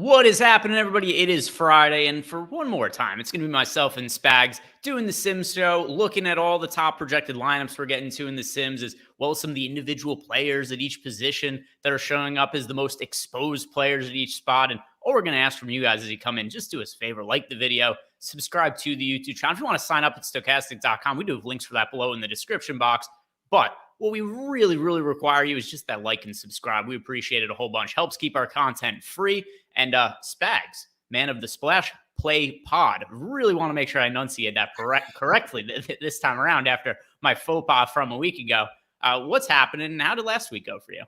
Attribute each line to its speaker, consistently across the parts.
Speaker 1: What is happening, everybody? It is Friday, and for one more time, it's going to be myself and Spags doing the Sims show, looking at all the top projected lineups we're getting to in the Sims, as well as some of the individual players at each position that are showing up as the most exposed players at each spot. And all we're going to ask from you guys as you come in, just do us a favor, like the video, subscribe to the YouTube channel. If you want to sign up at Stokastic.com, we do have links for that below in the description box. But what we really require you is just that like and subscribe. We appreciate it a whole bunch. Helps keep our content free. And Spags, man of the Splash Play Pod, really want to make sure I enunciate that correctly this time around after my faux pas from a week ago. What's happening, and how did last week go for you?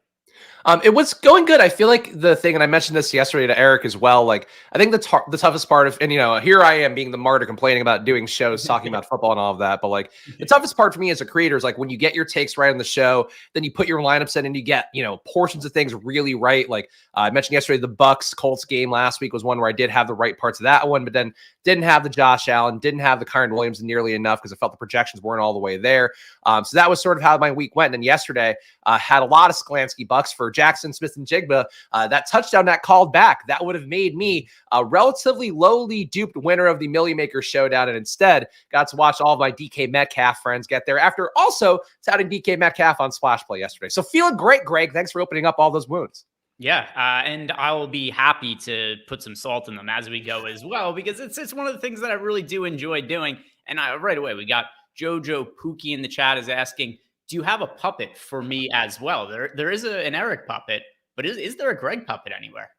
Speaker 2: It was going good. I feel like the thing, and I mentioned this yesterday to Eric as well, like, I think the toughest part of, and, you know, here I am being the martyr complaining about doing shows, talking about football and all of that. But like the toughest part for me as a creator is like when you get your takes right on the show, then you put your lineups in and you get, you know, portions of things really right. Like I mentioned yesterday, the Bucks Colts game last week was one where I did have the right parts of that one, but then didn't have the Josh Allen, didn't have the Kyren Williams nearly enough because I felt the projections weren't all the way there. So that was sort of how my week went. And then yesterday had a lot of Skolansky bucks for Jackson Smith-Njigba. That touchdown that called back, that would have made me a relatively lowly duped winner of the Millie Maker Showdown, and instead got to watch all of my DK Metcalf friends get there after also touting DK Metcalf on Splash Play yesterday. So feeling great, Greg. Thanks for opening up all those wounds.
Speaker 1: Yeah, and I will be happy to put some salt in them as we go as well, because it's one of the things that I really do enjoy doing. And right away, we got Jojo Pookie in the chat is asking, do you have a puppet for me as well? There is an Eric puppet, but is there a Greg puppet anywhere?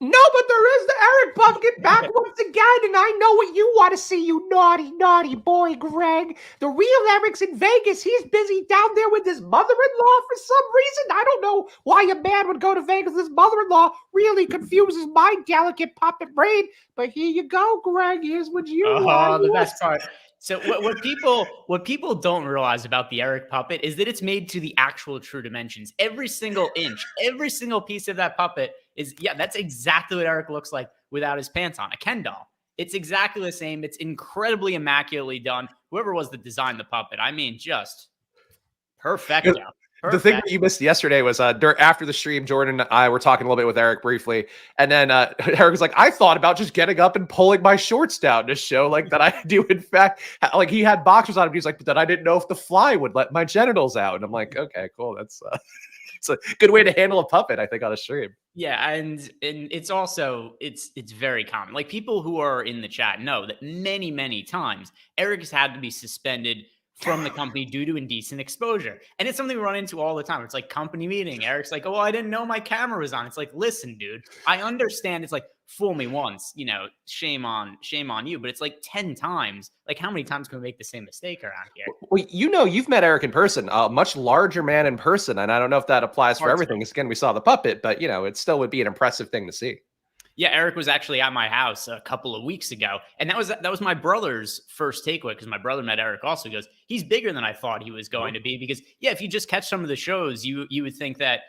Speaker 3: No, but there is the Eric puppet back once again, and I know what you want to see, you naughty boy, Greg. The real Eric's in Vegas. He's busy down there with his mother-in-law for some reason. I don't know why a man would go to Vegas. His mother-in-law really confuses my delicate puppet brain. But here you go, Greg. Here's what you want.
Speaker 1: The best part. So what people don't realize about the Eric puppet is that it's made to the actual true dimensions. Every single inch, every single piece of that puppet is, that's exactly what Eric looks like without his pants on, a Ken doll. It's exactly the same. It's incredibly immaculately done. Whoever was that designed the puppet, I mean, just perfecto.
Speaker 2: The thing that you missed yesterday was after the stream, Jordan and I were talking a little bit with Eric briefly. And then Eric was like, I thought about just getting up and pulling my shorts down to show like that I do, in fact, like he had boxers on him. He's like, but then I didn't know if the fly would let my genitals out. And I'm like, okay, cool. That's it's a good way to handle a puppet, I think, on a stream.
Speaker 1: Yeah, and it's also, it's very common. Like, people who are in the chat know that many times Eric has had to be suspended from the company due to indecent exposure. And it's something we run into all the time. It's like company meeting. Eric's like, oh, well, I didn't know my camera was on. It's like, listen, dude, I understand. It's like, fool me once, you know, shame on you. But it's like 10 times. Like, how many times can we make the same mistake around here?
Speaker 2: Well, you know, you've met Eric in person, a much larger man in person. And I don't know if that applies for everything. Again, we saw the puppet, but, you know, it still would be an impressive thing to see.
Speaker 1: Yeah, Eric was actually at my house a couple of weeks ago, and that was my brother's first takeaway, because my brother met Eric also. He goes, he's bigger than I thought he was going to be, because if you just catch some of the shows, you would think that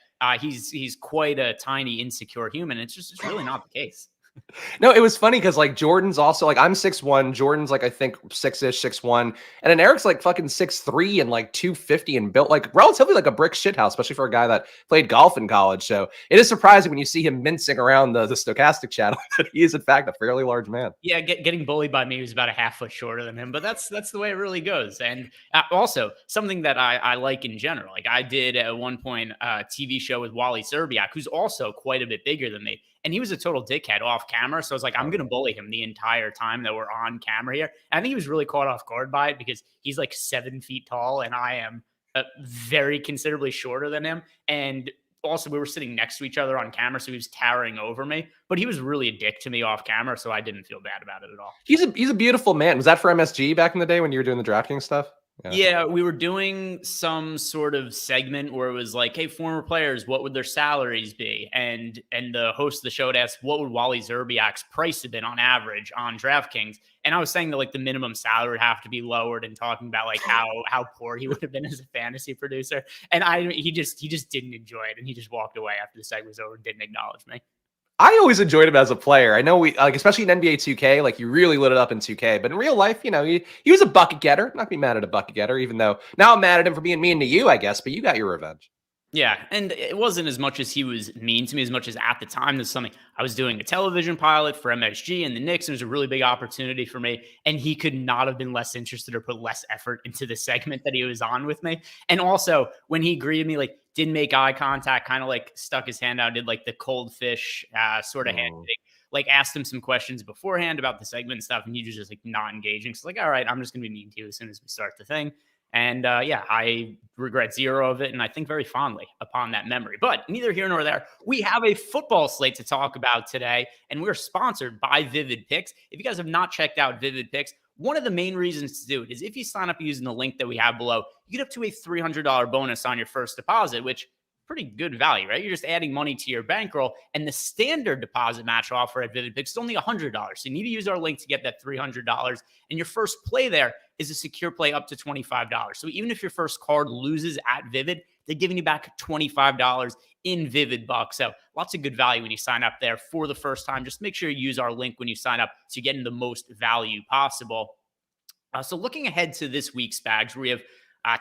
Speaker 1: he's quite a tiny, insecure human. It's really not the case.
Speaker 2: No, it was funny because like Jordan's also like, I'm 6'1", Jordan's like I think 6-ish, 6'1", and then Eric's like fucking 6'3" and like 250 and built like relatively like a brick shithouse, especially for a guy that played golf in college. So it is surprising when you see him mincing around the Stokastic channel that he is in fact a fairly large man.
Speaker 1: Yeah, getting bullied by me who's about a half foot shorter than him, but that's the way it really goes. And also something that I like in general, like I did at one point a TV show with Wally Zerbiak, who's also quite a bit bigger than me. And he was a total dickhead off camera. So I was like, I'm going to bully him the entire time that we're on camera here. And I think he was really caught off guard by it, because he's like 7 feet tall and I am very considerably shorter than him. And also we were sitting next to each other on camera, so he was towering over me. But he was really a dick to me off camera, so I didn't feel bad about it at all.
Speaker 2: He's a beautiful man. Was that for MSG back in the day when you were doing the DraftKings stuff?
Speaker 1: Yeah, we were doing some sort of segment where it was like, hey, former players, what would their salaries be? And the host of the show would ask, what would Wally Zerbiak's price have been on average on DraftKings? And I was saying that like the minimum salary would have to be lowered, and talking about like how poor he would have been as a fantasy producer. And he just didn't enjoy it, and he just walked away after the segment was over and didn't acknowledge me.
Speaker 2: I always enjoyed him as a player. I know we like, especially in NBA 2K, like you really lit it up in 2K. But in real life, you know, he was a bucket getter. I'm not gonna be mad at a bucket getter, even though now I'm mad at him for being mean to you, I guess. But you got your revenge.
Speaker 1: Yeah, and it wasn't as much as he was mean to me, as much as at the time, this is something I was doing a television pilot for MSG and the Knicks. It was a really big opportunity for me, and he could not have been less interested or put less effort into the segment that he was on with me. And also, when he greeted me, like, didn't make eye contact, kind of like stuck his hand out, did like the cold fish sort of handshake. Like, asked him some questions beforehand about the segment and stuff, and he was just like not engaging. So like, all right, I'm just gonna be mean to you as soon as we start the thing. And yeah, I regret zero of it. And I think very fondly upon that memory. But neither here nor there. We have a football slate to talk about today. And we're sponsored by Vivid Picks. If you guys have not checked out Vivid Picks, one of the main reasons to do it is if you sign up using the link that we have below, you get up to a $300 bonus on your first deposit, which pretty good value, right? You're just adding money to your bankroll, and the standard deposit match offer at Vivid Picks is only $100. So you need to use our link to get that $300, and your first play there is a secure play up to $25. So even if your first card loses at Vivid, they're giving you back $25 in Vivid Bucks. So lots of good value when you sign up there for the first time. Just make sure you use our link when you sign up to get in the most value possible. So looking ahead to this week's Spags, where we have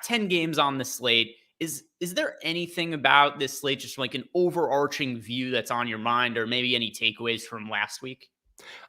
Speaker 1: 10 games on the slate. Is there anything about this slate, just like an overarching view that's on your mind, or maybe any takeaways from last week?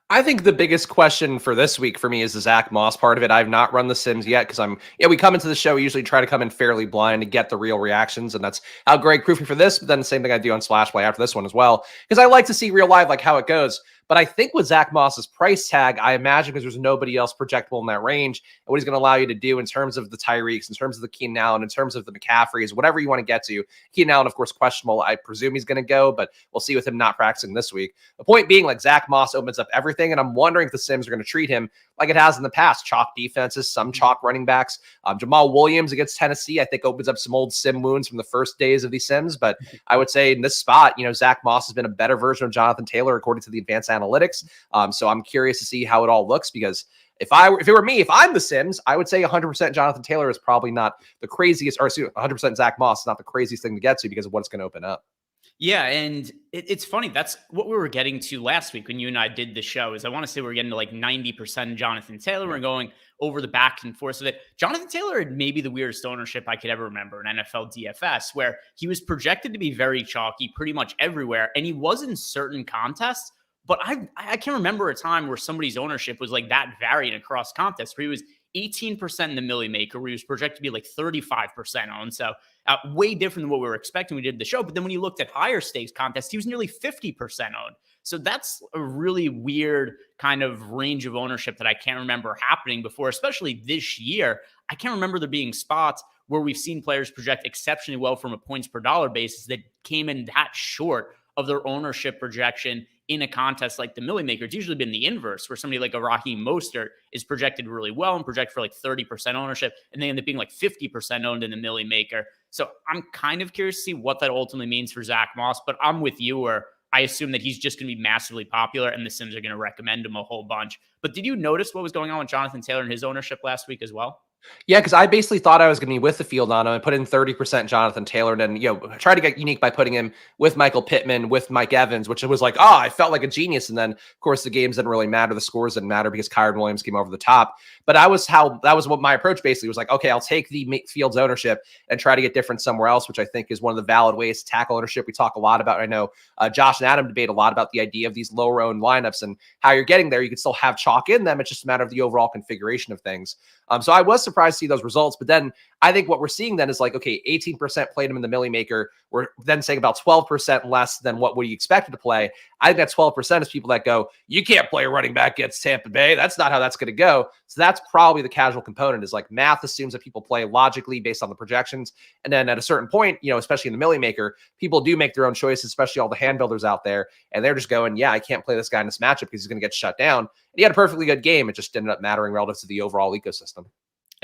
Speaker 2: I think the biggest question for this week for me is the Zach Moss part of it. I've not run the Sims yet because we come into the show, we usually try to come in fairly blind to get the real reactions. And that's how Greg proofed me for this. But then the same thing I do on Slash Play after this one as well, because I like to see real live, like how it goes. But I think with Zach Moss's price tag, I imagine because there's nobody else projectable in that range, and what he's going to allow you to do in terms of the Tyreeks, in terms of the Keenan Allen, in terms of the McCaffreys, whatever you want to get to. Keenan Allen, of course, questionable. I presume he's going to go, but we'll see with him not practicing this week. The point being, like, Zach Moss opens up everything, and I'm wondering if the Sims are going to treat him like it has in the past. Chalk defenses, some chalk running backs. Jamal Williams against Tennessee, I think, opens up some old Sim wounds from the first days of these Sims. But I would say in this spot, Zach Moss has been a better version of Jonathan Taylor according to the advanced analytics. So I'm curious to see how it all looks, because if it were me, if I'm the Sims, I would say 100% Jonathan Taylor is probably not the craziest, or 100% Zach Moss is not the craziest thing to get to because of what it's going to open up.
Speaker 1: Yeah, and it's funny. That's what we were getting to last week when you and I did the show. Is I want to say we're getting to like 90% Jonathan Taylor. We're going over the back and forth of it. Jonathan Taylor had maybe the weirdest ownership I could ever remember in NFL DFS, where he was projected to be very chalky pretty much everywhere, and he was in certain contests. But I can't remember a time where somebody's ownership was like that varied across contests, where he was 18% in the Millie Maker, where he was projected to be like 35% owned. So way different than what we were expecting. We did the show. But then when you looked at higher stakes contests, he was nearly 50% owned. So that's a really weird kind of range of ownership that I can't remember happening before, especially this year. I can't remember there being spots where we've seen players project exceptionally well from a points per dollar basis that came in that short of their ownership projection in a contest like the Millie Maker. It's usually been the inverse, where somebody like a Raheem Mostert is projected really well and projected for like 30% ownership, and they end up being like 50% owned in the Millie Maker. So I'm kind of curious to see what that ultimately means for Zach Moss, but I'm with you, where I assume that he's just going to be massively popular and the Sims are going to recommend him a whole bunch. But did you notice what was going on with Jonathan Taylor and his ownership last week as well?
Speaker 2: Yeah, because I basically thought I was going to be with the field on him and put in 30% Jonathan Taylor, and then, try to get unique by putting him with Michael Pittman, with Mike Evans, which was like, I felt like a genius. And then, of course, the games didn't really matter. The scores didn't matter because Kyren Williams came over the top. But that was what my approach basically was like, okay, I'll take the field's ownership and try to get different somewhere else, which I think is one of the valid ways to tackle ownership. We talk a lot about, I know Josh and Adam debate a lot about the idea of these lower owned lineups and how you're getting there. You can still have chalk in them. It's just a matter of the overall configuration of things. So I was surprised to see those results. But then I think what we're seeing then is like, okay, 18% played him in the Millie Maker. We're then saying about 12% less than what we expected to play. I think that 12% is people that go, you can't play a running back against Tampa Bay. That's not how that's going to go. So that's probably the casual component, is like math assumes that people play logically based on the projections. And then at a certain point, especially in the Millie Maker, people do make their own choices, especially all the hand builders out there. And they're just going, yeah, I can't play this guy in this matchup because he's going to get shut down. And he had a perfectly good game. It just ended up mattering relative to the overall ecosystem.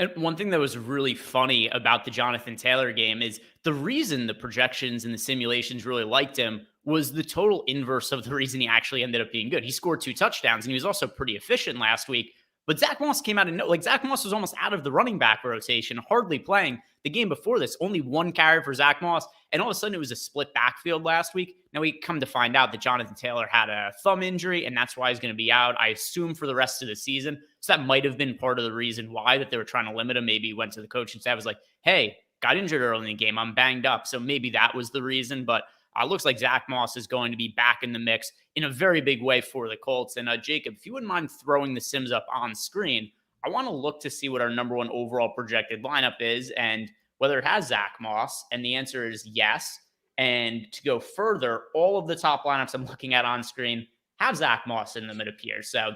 Speaker 1: And one thing that was really funny about the Jonathan Taylor game is the reason the projections and the simulations really liked him was the total inverse of the reason he actually ended up being good. He scored 2 touchdowns and he was also pretty efficient last week. But Zach Moss came out and Zach Moss was almost out of the running back rotation, hardly playing. The game before this, only 1 carry for Zach Moss, and all of a sudden it was a split backfield last week. Now we come to find out that Jonathan Taylor had a thumb injury, and that's why he's going to be out, I assume, for the rest of the season. So that might have been part of the reason why that they were trying to limit him. Maybe he went to the coaching staff, was like, hey, got injured early in the game. I'm banged up. So maybe that was the reason. But looks like Zach Moss is going to be back in the mix in a very big way for the Colts. And Jacob, if you wouldn't mind throwing the Sims up on screen, I want to look to see what our number one overall projected lineup is and whether it has Zach Moss. And the answer is yes. And to go further, all of the top lineups I'm looking at on screen have Zach Moss in them, it appears. So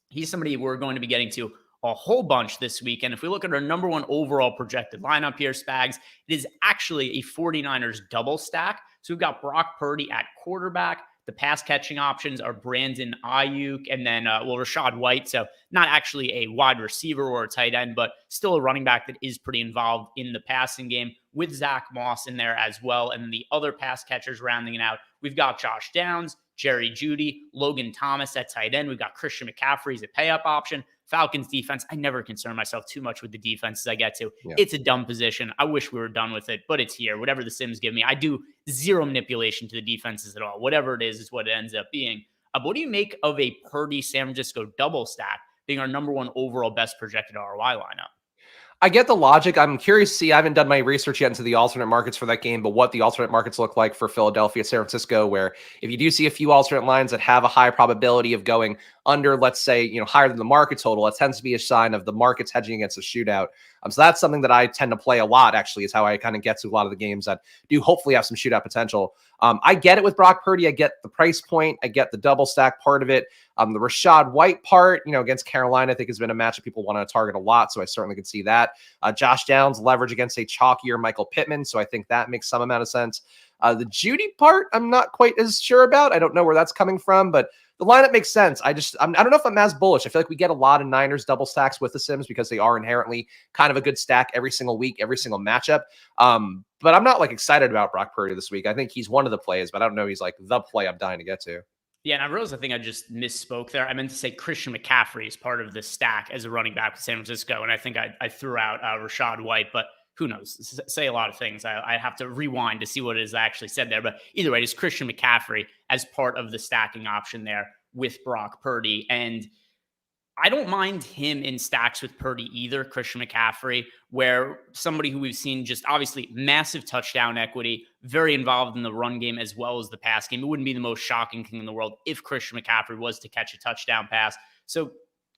Speaker 1: he's somebody we're going to be getting to a whole bunch this week. And if we look at our number one overall projected lineup here, Spags, it is actually a 49ers double stack. So we've got Brock Purdy at quarterback. The pass catching options are Brandon Ayuk and then, Rachaad White. So not actually a wide receiver or a tight end, but still a running back that is pretty involved in the passing game with Zach Moss in there as well. And then the other pass catchers rounding it out, we've got Josh Downs, Jerry Jeudy, Logan Thomas at tight end. We've got Christian McCaffrey as a pay-up option. Falcons defense, I never concern myself too much with the defenses I get to. Yeah. It's a dumb position. I wish we were done with it, but it's here. Whatever the Sims give me, I do zero manipulation to the defenses at all. Whatever it is what it ends up being. What do you make of a Purdy San Francisco double stack being our number one overall best projected ROI lineup?
Speaker 2: I get the logic. I'm curious to see. I haven't done my research yet into the alternate markets for that game, but what the alternate markets look like for Philadelphia, San Francisco, where if you do see a few alternate lines that have a high probability of going under, let's say, higher than the market total, it tends to be a sign of the markets hedging against a shootout. So that's something that I tend to play a lot, actually, is how I kind of get to a lot of the games that do hopefully have some shootout potential. I get it with Brock Purdy. I get the price point. I get the double stack part of it. The Rachaad White part, against Carolina, I think has been a match that people want to target a lot. So I certainly can see that. Josh Downs leverage against a chalkier Michael Pittman. So I think that makes some amount of sense. The Jeudy part, I'm not quite as sure about. I don't know where that's coming from, but the lineup makes sense. I don't know if I'm as bullish. I feel like we get a lot of Niners double stacks with the Sims because they are inherently kind of a good stack every single week, every single matchup. But I'm not excited about Brock Purdy this week. I think he's one of the plays, but I don't know he's the play I'm dying to get to.
Speaker 1: Yeah, and I realized I think I just misspoke there. I meant to say Christian McCaffrey is part of the stack as a running back with San Francisco, and I think I threw out Rachaad White, but who knows? Say a lot of things. I have to rewind to see what it is I actually said there. But either way, it's Christian McCaffrey as part of the stacking option there with Brock Purdy. And I don't mind him in stacks with Purdy either, Christian McCaffrey, where somebody who we've seen just obviously massive touchdown equity, very involved in the run game as well as the pass game. It wouldn't be the most shocking thing in the world if Christian McCaffrey was to catch a touchdown pass. So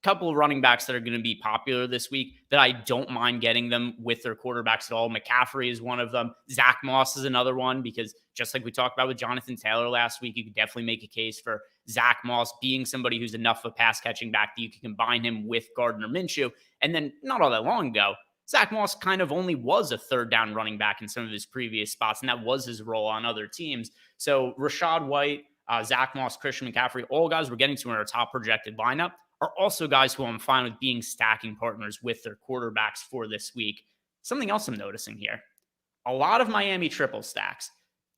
Speaker 1: couple of running backs that are going to be popular this week that I don't mind getting them with their quarterbacks at all. McCaffrey is one of them. Zach Moss is another one because just like we talked about with Jonathan Taylor last week, you could definitely make a case for Zach Moss being somebody who's enough of a pass catching back that you can combine him with Gardner Minshew. And then not all that long ago, Zach Moss kind of only was a third down running back in some of his previous spots, and that was his role on other teams. So Rachaad White, Zach Moss, Christian McCaffrey, all guys we're getting to in our top projected lineup are also guys who I'm fine with being stacking partners with their quarterbacks for this week. Something else I'm noticing here. A lot of Miami triple stacks.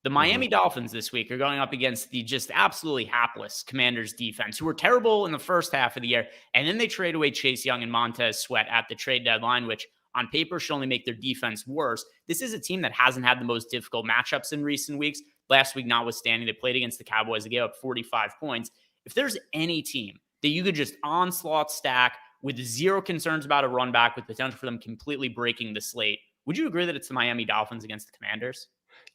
Speaker 1: The Miami Dolphins this week are going up against the just absolutely hapless Commanders defense, who were terrible in the first half of the year. And then they trade away Chase Young and Montez Sweat at the trade deadline, which on paper should only make their defense worse. This is a team that hasn't had the most difficult matchups in recent weeks. Last week, notwithstanding, they played against the Cowboys. They gave up 45 points. If there's any team that you could just onslaught stack with zero concerns about a run back with potential for them completely breaking the slate, would you agree that it's the Miami Dolphins against the Commanders?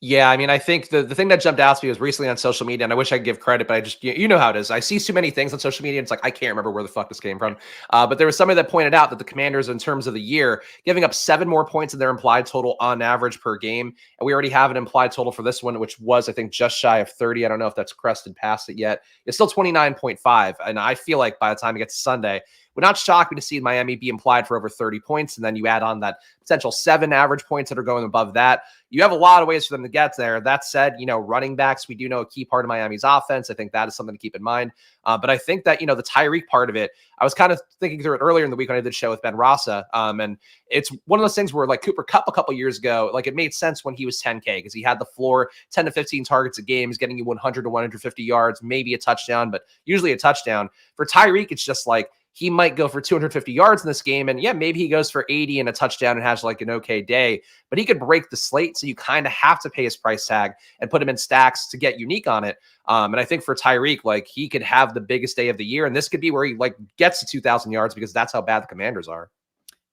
Speaker 2: Yeah, I mean, I think the thing that jumped out to me was recently on social media, and I wish I could give credit, but I just, you know how it is. I see too many things on social media, and it's I can't remember where the fuck this came from. But there was somebody that pointed out that the Commanders, in terms of the year, giving up 7 more points in their implied total on average per game. And we already have an implied total for this one, which was, I think, just shy of 30. I don't know if that's crested past it yet. It's still 29.5. And I feel like by the time it gets to Sunday, would not shock me to see Miami be implied for over 30 points. And then you add on that potential 7 average points that are going above that. You have a lot of ways for them to get there. That said, running backs, we do know a key part of Miami's offense. I think that is something to keep in mind. But I think that, the Tyreek part of it, I was kind of thinking through it earlier in the week when I did the show with Ben Rasa. And it's one of those things where Cooper Kupp a couple years ago, it made sense when he was 10K because he had the floor 10 to 15 targets a game. He's getting you 100 to 150 yards, maybe a touchdown, but usually a touchdown. For Tyreek, it's just he might go for 250 yards in this game. And yeah, maybe he goes for 80 and a touchdown and has an okay day, but he could break the slate. So you kind of have to pay his price tag and put him in stacks to get unique on it. And I think for Tyreek, he could have the biggest day of the year. And this could be where he gets to 2,000 yards because that's how bad the Commanders are.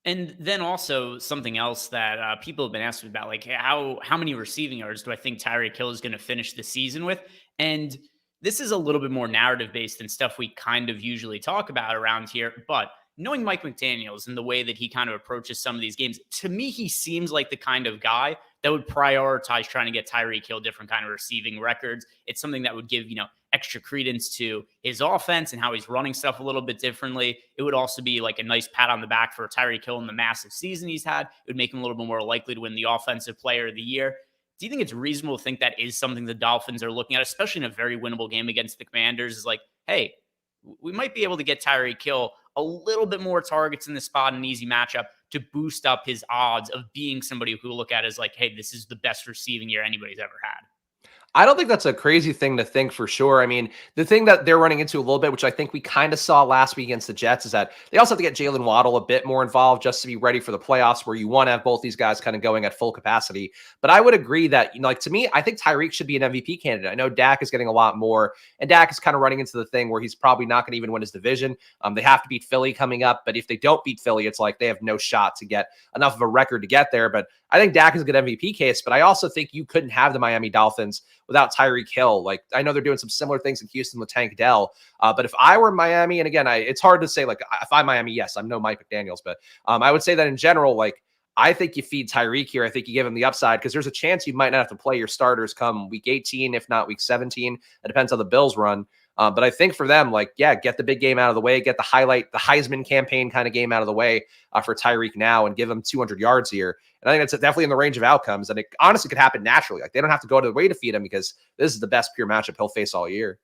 Speaker 1: And then also something else that people have been asking about, like how many receiving yards do I think Tyreek Hill is going to finish the season with? And this is a little bit more narrative based and stuff we kind of usually talk about around here. But knowing Mike McDaniels and the way that he kind of approaches some of these games, to me, he seems like the kind of guy that would prioritize trying to get Tyreek Hill different kind of receiving records. It's something that would give, extra credence to his offense and how he's running stuff a little bit differently. It would also be like a nice pat on the back for Tyreek Hill in the massive season he's had. It would make him a little bit more likely to win the Offensive Player of the Year. Do you think it's reasonable to think that is something the Dolphins are looking at, especially in a very winnable game against the Commanders? Is like, hey, we might be able to get Tyreek Hill a little bit more targets in the spot in an easy matchup to boost up his odds of being somebody who will look at as like, hey, this is the best receiving year anybody's ever had.
Speaker 2: I don't think that's a crazy thing to think for sure. I mean, the thing that they're running into a little bit, which I think we kind of saw last week against the Jets, is that they also have to get Jalen Waddle a bit more involved just to be ready for the playoffs, where you want to have both these guys kind of going at full capacity. But I would agree that, like, to me, I think Tyreek should be an MVP candidate. I know Dak is getting a lot more, and Dak is kind of running into the thing where he's probably not going to even win his division. They have to beat Philly coming up, but if they don't beat Philly, it's like they have no shot to get enough of a record to get there. But I think Dak is a good MVP case, but I also think you couldn't have the Miami Dolphins without Tyreek Hill. Like, I know they're doing some similar things in Houston with Tank Dell, but if I were Miami, and again, it's hard to say, like, if I'm Miami, yes, I'm no Mike McDaniels, but I would say that in general, like, I think you feed Tyreek here. I think you give him the upside because there's a chance you might not have to play your starters come week 18, if not week 17. It depends how the Bills run. But I think for them, like, yeah, get the big game out of the way, get the Heisman campaign kind of game out of the way for Tyreek now and give him 200 yards here. And I think that's definitely in the range of outcomes. And it honestly could happen naturally. Like, they don't have to go to the way to feed him because this is the best pure matchup he'll face all year.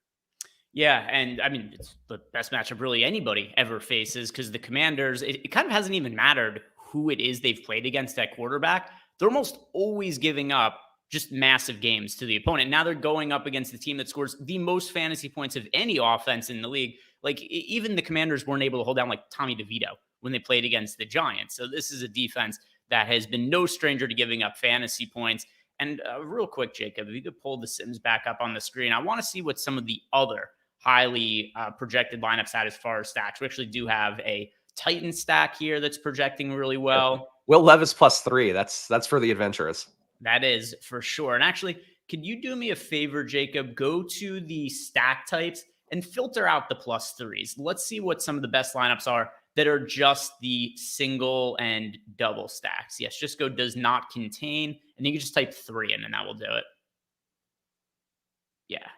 Speaker 1: Yeah, and I mean, it's the best matchup really anybody ever faces because the Commanders, it kind of hasn't even mattered who it is they've played against at quarterback. They're almost always giving up just massive games to the opponent. Now they're going up against the team that scores the most fantasy points of any offense in the league. Like, even the Commanders weren't able to hold down like Tommy DeVito when they played against the Giants. So this is a defense that has been no stranger to giving up fantasy points. And real quick, Jacob, if you could pull the Sims back up on the screen, I want to see what some of the other highly projected lineups had as far as stacks. We actually do have a Titan stack here that's projecting really well.
Speaker 2: Will Levis +3. That's for the adventurous.
Speaker 1: That is for sure. And actually, could you do me a favor, Jacob? Go to the stack types and filter out the +3s. Let's see what some of the best lineups are that are just the single and double stacks. Yes, just go does not contain, and you can just type 3 in, and that will do it. Yeah.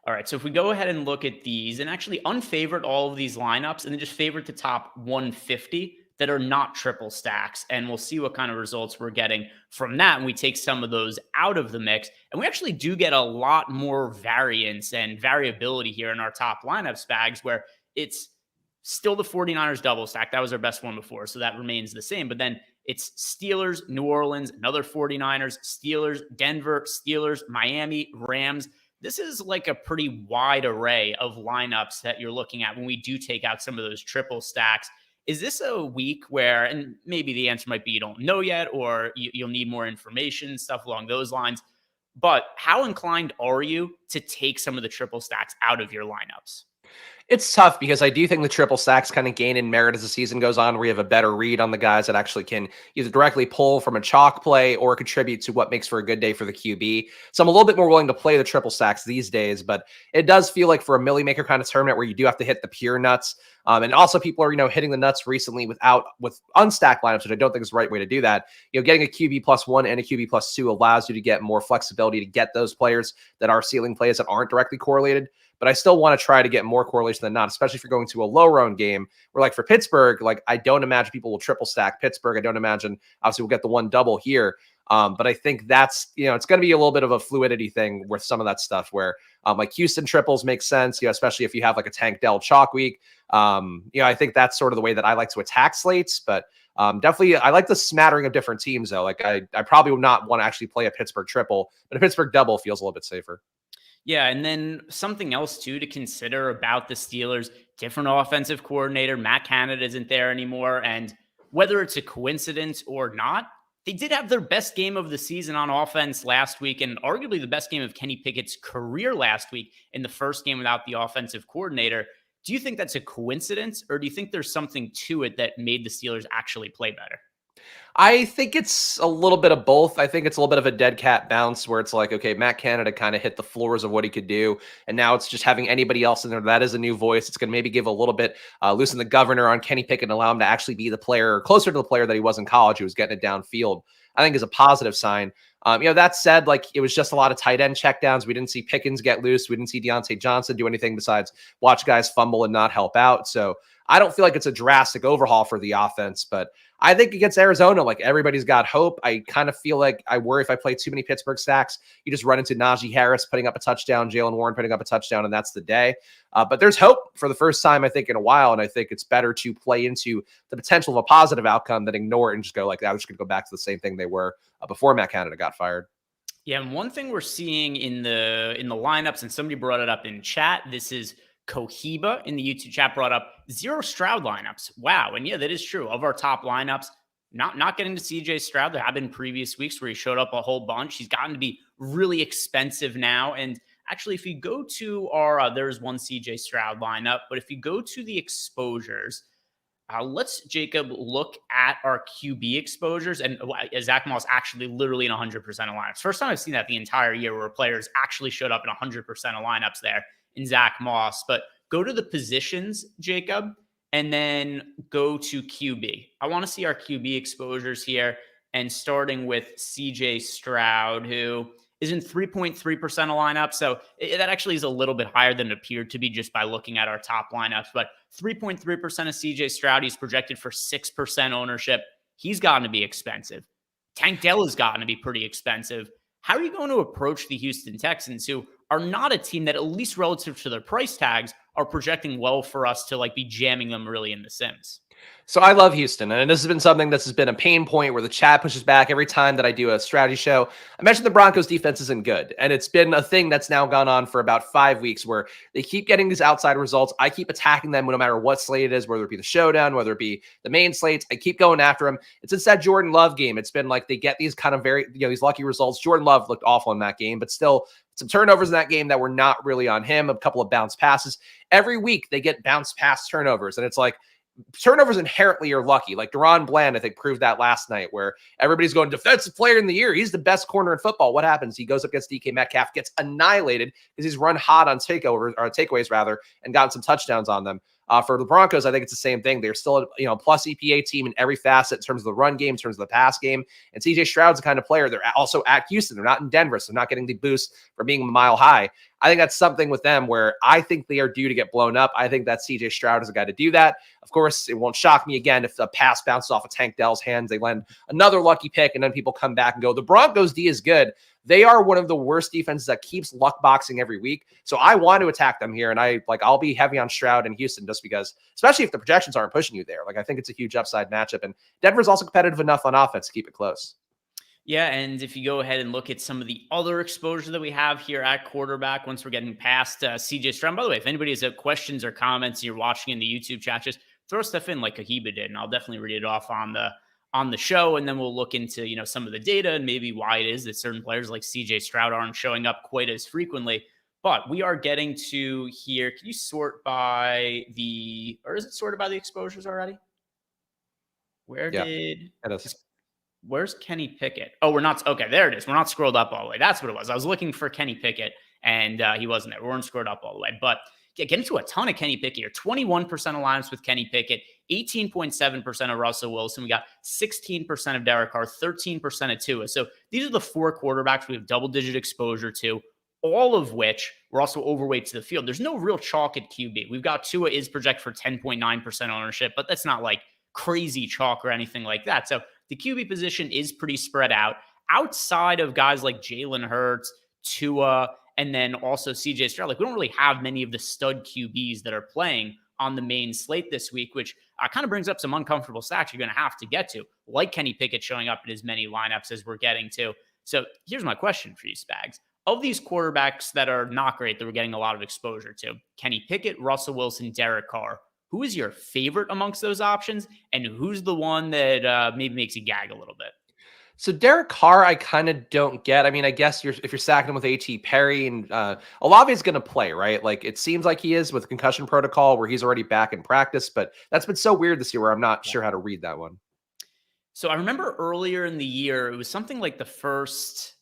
Speaker 1: All right, so if we go ahead and look at these and actually unfavorite all of these lineups and then just favorite the top 150 that are not triple stacks, and we'll see what kind of results we're getting from that. And we take some of those out of the mix, and we actually do get a lot more variance and variability here in our top lineup Spags, where it's still the 49ers double stack. That was our best one before, so that remains the same. But then it's Steelers, New Orleans, another 49ers, Steelers, Denver, Steelers, Miami, Rams. This is like a pretty wide array of lineups that you're looking at when we do take out some of those triple stacks. Is this a week where, and maybe the answer might be you don't know yet, or you'll need more information, stuff along those lines, but how inclined are you to take some of the triple stacks out of your lineups?
Speaker 2: It's tough because I do think the triple stacks kind of gain in merit as the season goes on, where you have a better read on the guys that actually can either directly pull from a chalk play or contribute to what makes for a good day for the QB. So I'm a little bit more willing to play the triple stacks these days, but it does feel like for a Millie Maker kind of tournament where you do have to hit the pure nuts. And also people are, hitting the nuts recently with unstacked lineups, which I don't think is the right way to do that. Getting a QB +1 and a QB +2 allows you to get more flexibility to get those players that are ceiling plays that aren't directly correlated. But I still want to try to get more correlation than not, especially if you're going to a low-round game where, like, for Pittsburgh, like, I don't imagine people will triple stack Pittsburgh. I don't imagine, obviously, we'll get the one double here. But I think that's, it's going to be a little bit of a fluidity thing with some of that stuff where, like, Houston triples make sense, especially if you have, like, a Tank Dell chalk week. I think that's sort of the way that I like to attack slates. But definitely, I like the smattering of different teams, though. Like, I probably would not want to actually play a Pittsburgh triple, but a Pittsburgh double feels a little bit safer.
Speaker 1: Yeah, and then something else, too, to consider about the Steelers, different offensive coordinator. Matt Canada isn't there anymore, and whether it's a coincidence or not, they did have their best game of the season on offense last week, and arguably the best game of Kenny Pickett's career last week in the first game without the offensive coordinator. Do you think that's a coincidence, or do you think there's something to it that made the Steelers actually play better?
Speaker 2: I think it's a little bit of both. I think it's a little bit of a dead cat bounce where it's like, okay, Matt Canada kind of hit the floors of what he could do. And now it's just having anybody else in there that is a new voice. It's going to maybe give a little bit, loosen the governor on Kenny Pickett and allow him to actually be the player, closer to the player that he was in college, who was getting it downfield. I think is a positive sign. That said, like it was just a lot of tight end checkdowns. We didn't see Pickens get loose. We didn't see Deontay Johnson do anything besides watch guys fumble and not help out. So I don't feel like it's a drastic overhaul for the offense, but I think against Arizona, like everybody's got hope. I kind of feel like I worry if I play too many Pittsburgh stacks, you just run into Najee Harris putting up a touchdown, Jalen Warren putting up a touchdown, and that's the day. But there's hope for the first time, I think, in a while. And I think it's better to play into the potential of a positive outcome than ignore it and just go like that. I'm just going to go back to the same thing they were before Matt Canada got fired.
Speaker 1: Yeah, and one thing we're seeing in the lineups, and somebody brought it up in chat, this is Cohiba in the YouTube chat brought up 0 Stroud lineups. Wow. And yeah, that is true. Of our top lineups, not getting to CJ Stroud. There have been previous weeks where he showed up a whole bunch. He's gotten to be really expensive now. And actually, if you go to our, there's one CJ Stroud lineup, but if you go to the exposures, let's, Jacob, look at our QB exposures. And Zach Moss actually literally in 100% of lineups. First time I've seen that the entire year where players actually showed up in 100% of lineups there in Zach Moss. But go to the positions, Jacob, and then go to QB. I want to see our QB exposures here. And starting with CJ Stroud, who is in 3.3% of lineups. So that actually is a little bit higher than it appeared to be just by looking at our top lineups. But 3.3% of CJ Stroud, he's projected for 6% ownership. He's gotten to be expensive. Tank Dell has gotten to be pretty expensive. How are you going to approach the Houston Texans, who are not a team that, at least relative to their price tags, are projecting well for us to like be jamming them really in the Sims?
Speaker 2: So I love Houston, and this has been something that's been a pain point where the chat pushes back every time that I do a strategy show. I mentioned the Broncos defense isn't good, and it's been a thing that's now gone on for about 5 weeks where they keep getting these outside results. I keep attacking them no matter what slate it is, whether it be the showdown, whether it be the main slates. I keep going after them. It's that Jordan Love game. It's been like they get these kind of very, these lucky results. Jordan Love looked awful in that game, but still some turnovers in that game that were not really on him, a couple of bounce passes. Every week they get bounce pass turnovers, and it's like, turnovers inherently are lucky. Like Deron Bland, I think, proved that last night where everybody's going defensive player in the year. He's the best corner in football. What happens? He goes up against DK Metcalf, gets annihilated because he's run hot on takeaways rather, and gotten some touchdowns on them. For the Broncos, I think it's the same thing. They're still a plus EPA team in every facet in terms of the run game, in terms of the pass game. And CJ Stroud's the kind of player. They're also at Houston. They're not in Denver, so they're not getting the boost for being a mile high. I think that's something with them where I think they are due to get blown up. I think that CJ Stroud is a guy to do that. Of course, it won't shock me again if the pass bounces off of Tank Dell's hands. They land another lucky pick, and then people come back and go, the Broncos D is good. They are one of the worst defenses that keeps luck boxing every week. So I want to attack them here. And I'll be heavy on Stroud and Houston just because, especially if the projections aren't pushing you there. Like, I think it's a huge upside matchup, and Denver's also competitive enough on offense to keep it close.
Speaker 1: Yeah, and if you go ahead and look at some of the other exposure that we have here at quarterback, once we're getting past CJ Stroud. By the way, if anybody has questions or comments, you're watching in the YouTube chat, just throw stuff in like Cohiba did, and I'll definitely read it off on the show, and then we'll look into some of the data and maybe why it is that certain players like CJ Stroud aren't showing up quite as frequently. But we are getting to here. Can you sort by or is it sorted by the exposures already? Where's Kenny Pickett? Oh, we're not. Okay, there it is. We're not scrolled up all the way. That's what it was. I was looking for Kenny Pickett, and he wasn't there. We weren't scrolled up all the way. But getting to a ton of Kenny Pickett here. 21% of lineups with Kenny Pickett, 18.7% of Russell Wilson. We got 16% of Derek Carr, 13% of Tua. So these are the 4 quarterbacks we have double-digit exposure to, all of which we're also overweight to the field. There's no real chalk at QB. We've got Tua is projected for 10.9% ownership, but that's not like crazy chalk or anything like that. So the QB position is pretty spread out. Outside of guys like Jalen Hurts, Tua, and then also CJ Stroud, like we don't really have many of the stud QBs that are playing on the main slate this week, which kind of brings up some uncomfortable stacks you're going to have to get to, like Kenny Pickett showing up in as many lineups as we're getting to. So here's my question for you, Spags. Of these quarterbacks that are not great, that we're getting a lot of exposure to, Kenny Pickett, Russell Wilson, Derek Carr, who is your favorite amongst those options, and who's the one that maybe makes you gag a little bit?
Speaker 2: So Derek Carr, I kind of don't get. I mean, I guess if you're stacking him with A.T. Perry and Olave is going to play, right? Like it seems like he is with concussion protocol where he's already back in practice, but that's been so weird this year where I'm not sure how to read that one.
Speaker 1: So I remember earlier in the year, it was something like the first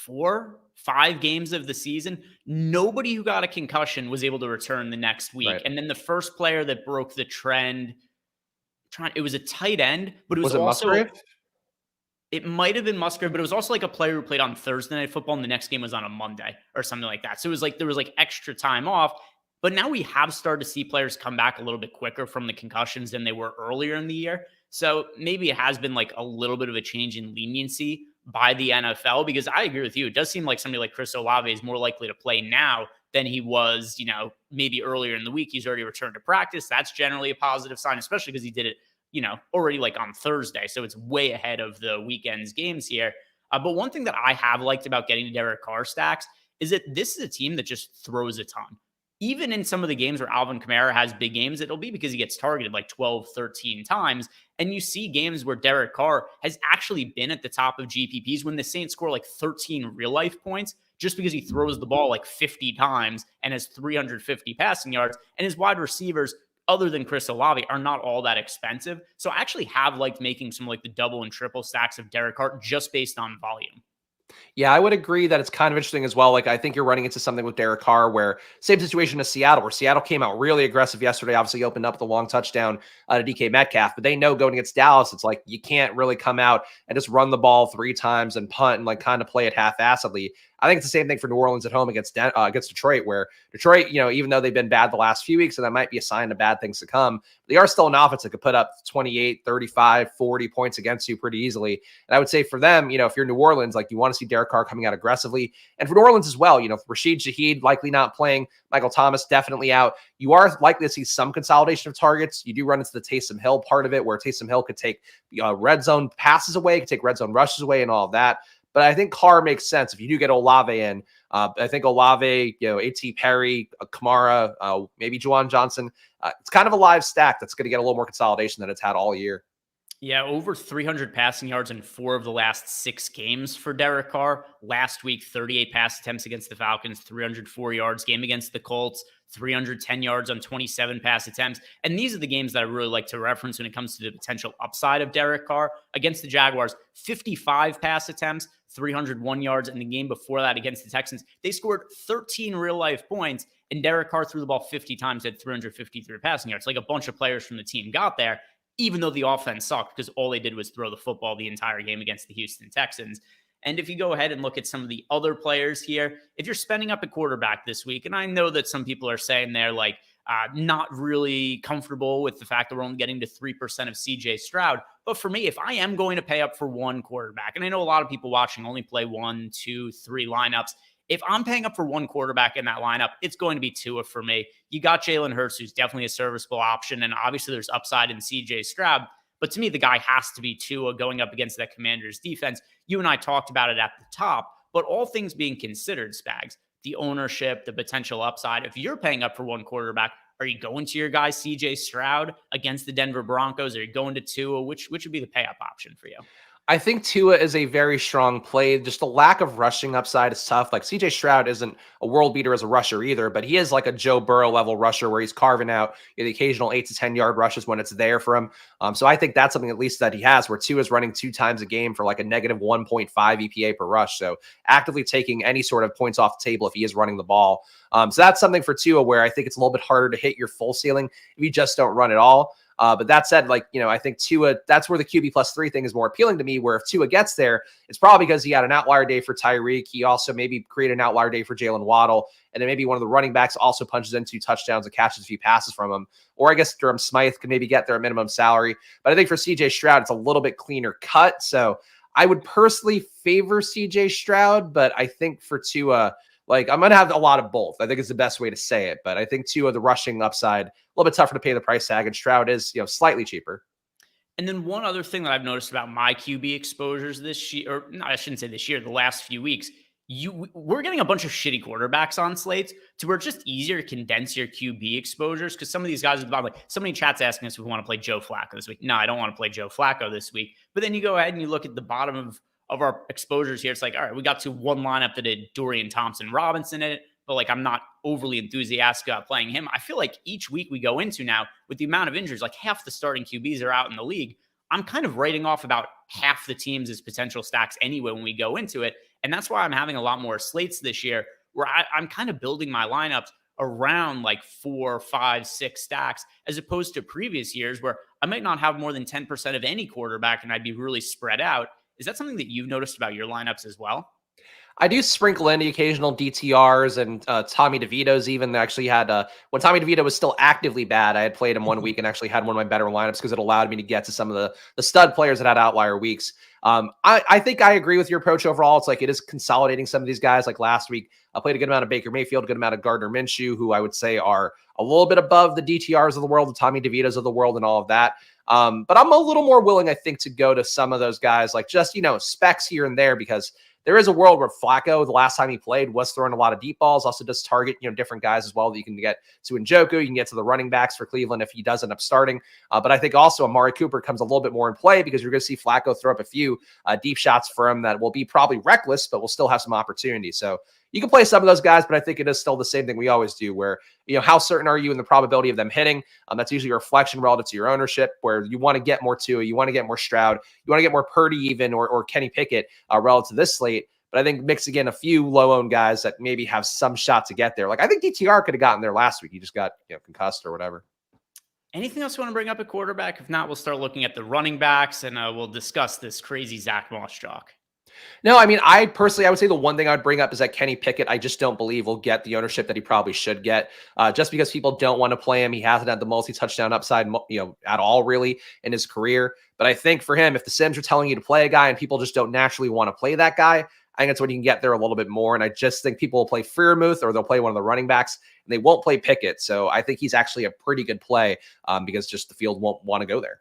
Speaker 1: 4-5 games of the season, nobody who got a concussion was able to return the next week.
Speaker 2: Right.
Speaker 1: And then the first player that broke the trend, it was a tight end, but it was
Speaker 2: it
Speaker 1: also
Speaker 2: Musgrave?
Speaker 1: it might have been Musgrave, but it was also like a player who played on Thursday Night Football and the next game was on a Monday or something like that. So it was like there was like extra time off. But now we have started to see players come back a little bit quicker from the concussions than they were earlier in the year. So maybe it has been like a little bit of a change in leniency by the NFL, because I agree with you. It does seem like somebody like Chris Olave is more likely to play now than he was, maybe earlier in the week. He's already returned to practice. That's generally a positive sign, especially because he did it, already like on Thursday. So it's way ahead of the weekend's games here. But one thing that I have liked about getting to Derek Carr stacks is that this is a team that just throws a ton. Even in some of the games where Alvin Kamara has big games, it'll be because he gets targeted like 12, 13 times. And you see games where Derek Carr has actually been at the top of GPPs when the Saints score like 13 real life points just because he throws the ball like 50 times and has 350 passing yards. And his wide receivers, other than Chris Olave, are not all that expensive. So I actually have liked making some like the double and triple stacks of Derek Carr just based on volume.
Speaker 2: Yeah, I would agree that it's kind of interesting as well. Like, I think you're running into something with Derek Carr where same situation as Seattle, where Seattle came out really aggressive yesterday, obviously opened up the long touchdown to DK Metcalf, but they know going against Dallas, it's like you can't really come out and just run the ball 3 times and punt and like kind of play it half-assedly. I think it's the same thing for New Orleans at home against Detroit, where Detroit, even though they've been bad the last few weeks, and that might be a sign of bad things to come, they are still an offense that could put up 28, 35, 40 points against you pretty easily. And I would say for them, if you're New Orleans, like you want to see Derek Carr coming out aggressively. And for New Orleans as well, Rashid Shaheed likely not playing, Michael Thomas definitely out. You are likely to see some consolidation of targets. You do run into the Taysom Hill part of it, where Taysom Hill could take red zone passes away, could take red zone rushes away and all of that. But I think Carr makes sense if you do get Olave in. I think Olave, A.T. Perry, Kamara, maybe Juwan Johnson. It's kind of a live stack that's going to get a little more consolidation than it's had all year.
Speaker 1: Yeah, over 300 passing yards in 4 of the last 6 games for Derek Carr. Last week, 38 pass attempts against the Falcons, 304 yards. Game against the Colts, 310 yards on 27 pass attempts. And these are the games that I really like to reference when it comes to the potential upside of Derek Carr. Against the Jaguars, 55 pass attempts, 301 yards. In the game before that against the Texans, they scored 13 real-life points, and Derek Carr threw the ball 50 times, had 353 passing yards. Like a bunch of players from the team got there, even though the offense sucked because all they did was throw the football the entire game against the Houston Texans. And if you go ahead and look at some of the other players here, if you're spending up a quarterback this week, and I know that some people are saying they're like not really comfortable with the fact that we're only getting to 3% of CJ Stroud. But for me, if I am going to pay up for one quarterback, and I know a lot of people watching only play 1, 2, 3 lineups, if I'm paying up for one quarterback in that lineup, it's going to be Tua for me. You got Jalen Hurts, who's definitely a serviceable option, and obviously there's upside in CJ Stroud. But to me, the guy has to be Tua going up against that Commanders defense. You and I talked about it at the top, but all things being considered, Spags, the ownership, the potential upside, if you're paying up for one quarterback, are you going to your guy CJ Stroud against the Denver Broncos? Are you going to Tua? Which would be the pay up option for you?
Speaker 2: I think Tua is a very strong play. Just the lack of rushing upside is tough. Like CJ Stroud isn't a world beater as a rusher either, but he is like a Joe Burrow level rusher where he's carving out the occasional 8 to 10 yard rushes when it's there for him. So I think that's something at least that he has, where Tua is running 2 times a game for like a negative 1.5 EPA per rush. So actively taking any sort of points off the table if he is running the ball. So that's something for Tua where I think it's a little bit harder to hit your full ceiling if you just don't run at all. But that said, I think Tua, that's where the QB +3 thing is more appealing to me, where if Tua gets there, it's probably because he had an outlier day for Tyreek. He also maybe created an outlier day for Jalen Waddle. And then maybe one of the running backs also punches in 2 touchdowns and catches a few passes from him. Or I guess Durham Smythe could maybe get their minimum salary. But I think for CJ Stroud, it's a little bit cleaner cut. So I would personally favor CJ Stroud, but I think for Tua, I'm going to have a lot of both. I think it's the best way to say it. But I think Tua, the rushing upside, a little bit tougher to pay the price tag, and Stroud is, slightly cheaper.
Speaker 1: And then one other thing that I've noticed about my QB exposures this year, or no, I shouldn't say this year, the last few weeks, we're getting a bunch of shitty quarterbacks on slates to where it's just easier to condense your QB exposures because some of these guys are like somebody in chat's asking us if we want to play Joe Flacco this week. No, I don't want to play Joe Flacco this week. But then you go ahead and you look at the bottom of our exposures here. It's like, all right, we got to one lineup that had Dorian Thompson-Robinson in it, but like I'm not overly enthusiastic about playing him. I feel like each week we go into now with the amount of injuries, like half the starting QBs are out in the league. I'm kind of writing off about half the teams as potential stacks anyway when we go into it. And that's why I'm having a lot more slates this year where I'm kind of building my lineups around like 4, 5, 6 stacks, as opposed to previous years where I might not have more than 10% of any quarterback and I'd be really spread out. Is that something that you've noticed about your lineups as well?
Speaker 2: I do sprinkle in the occasional DTRs and Tommy DeVito's even. They actually had, when Tommy DeVito was still actively bad, I had played him one week and actually had one of my better lineups because it allowed me to get to some of the stud players that had outlier weeks. I think I agree with your approach overall. It's like it is consolidating some of these guys. Like last week, I played a good amount of Baker Mayfield, a good amount of Gardner Minshew, who I would say are a little bit above the DTRs of the world, the Tommy DeVito's of the world and all of that. But I'm a little more willing, I think, to go to some of those guys, like just, specs here and there, because there is a world where Flacco, the last time he played, was throwing a lot of deep balls, also does target, different guys as well that you can get to Njoku. You can get to the running backs for Cleveland if he does end up starting. But I think also Amari Cooper comes a little bit more in play because you're going to see Flacco throw up a few deep shots for him that will be probably reckless, but will still have some opportunity. So you can play some of those guys, but I think it is still the same thing we always do where, how certain are you in the probability of them hitting? That's usually a reflection relative to your ownership where you want to get more Tua, you want to get more Stroud, you want to get more Purdy even, or Kenny Pickett relative to this slate. But I think mixing in a few low-owned guys that maybe have some shot to get there. Like I think DTR could have gotten there last week. He just got concussed or whatever.
Speaker 1: Anything else you want to bring up at quarterback? If not, we'll start looking at the running backs and we'll discuss this crazy Zach Moss chalk.
Speaker 2: No, I mean, I would say the one thing I'd bring up is that Kenny Pickett, I just don't believe will get the ownership that he probably should get just because people don't want to play him. He hasn't had the multi-touchdown upside, at all really in his career. But I think for him, if the Sims are telling you to play a guy and people just don't naturally want to play that guy, I think that's when you can get there a little bit more. And I just think people will play Freiermuth or they'll play one of the running backs and they won't play Pickett. So I think he's actually a pretty good play because just the field won't want to go there.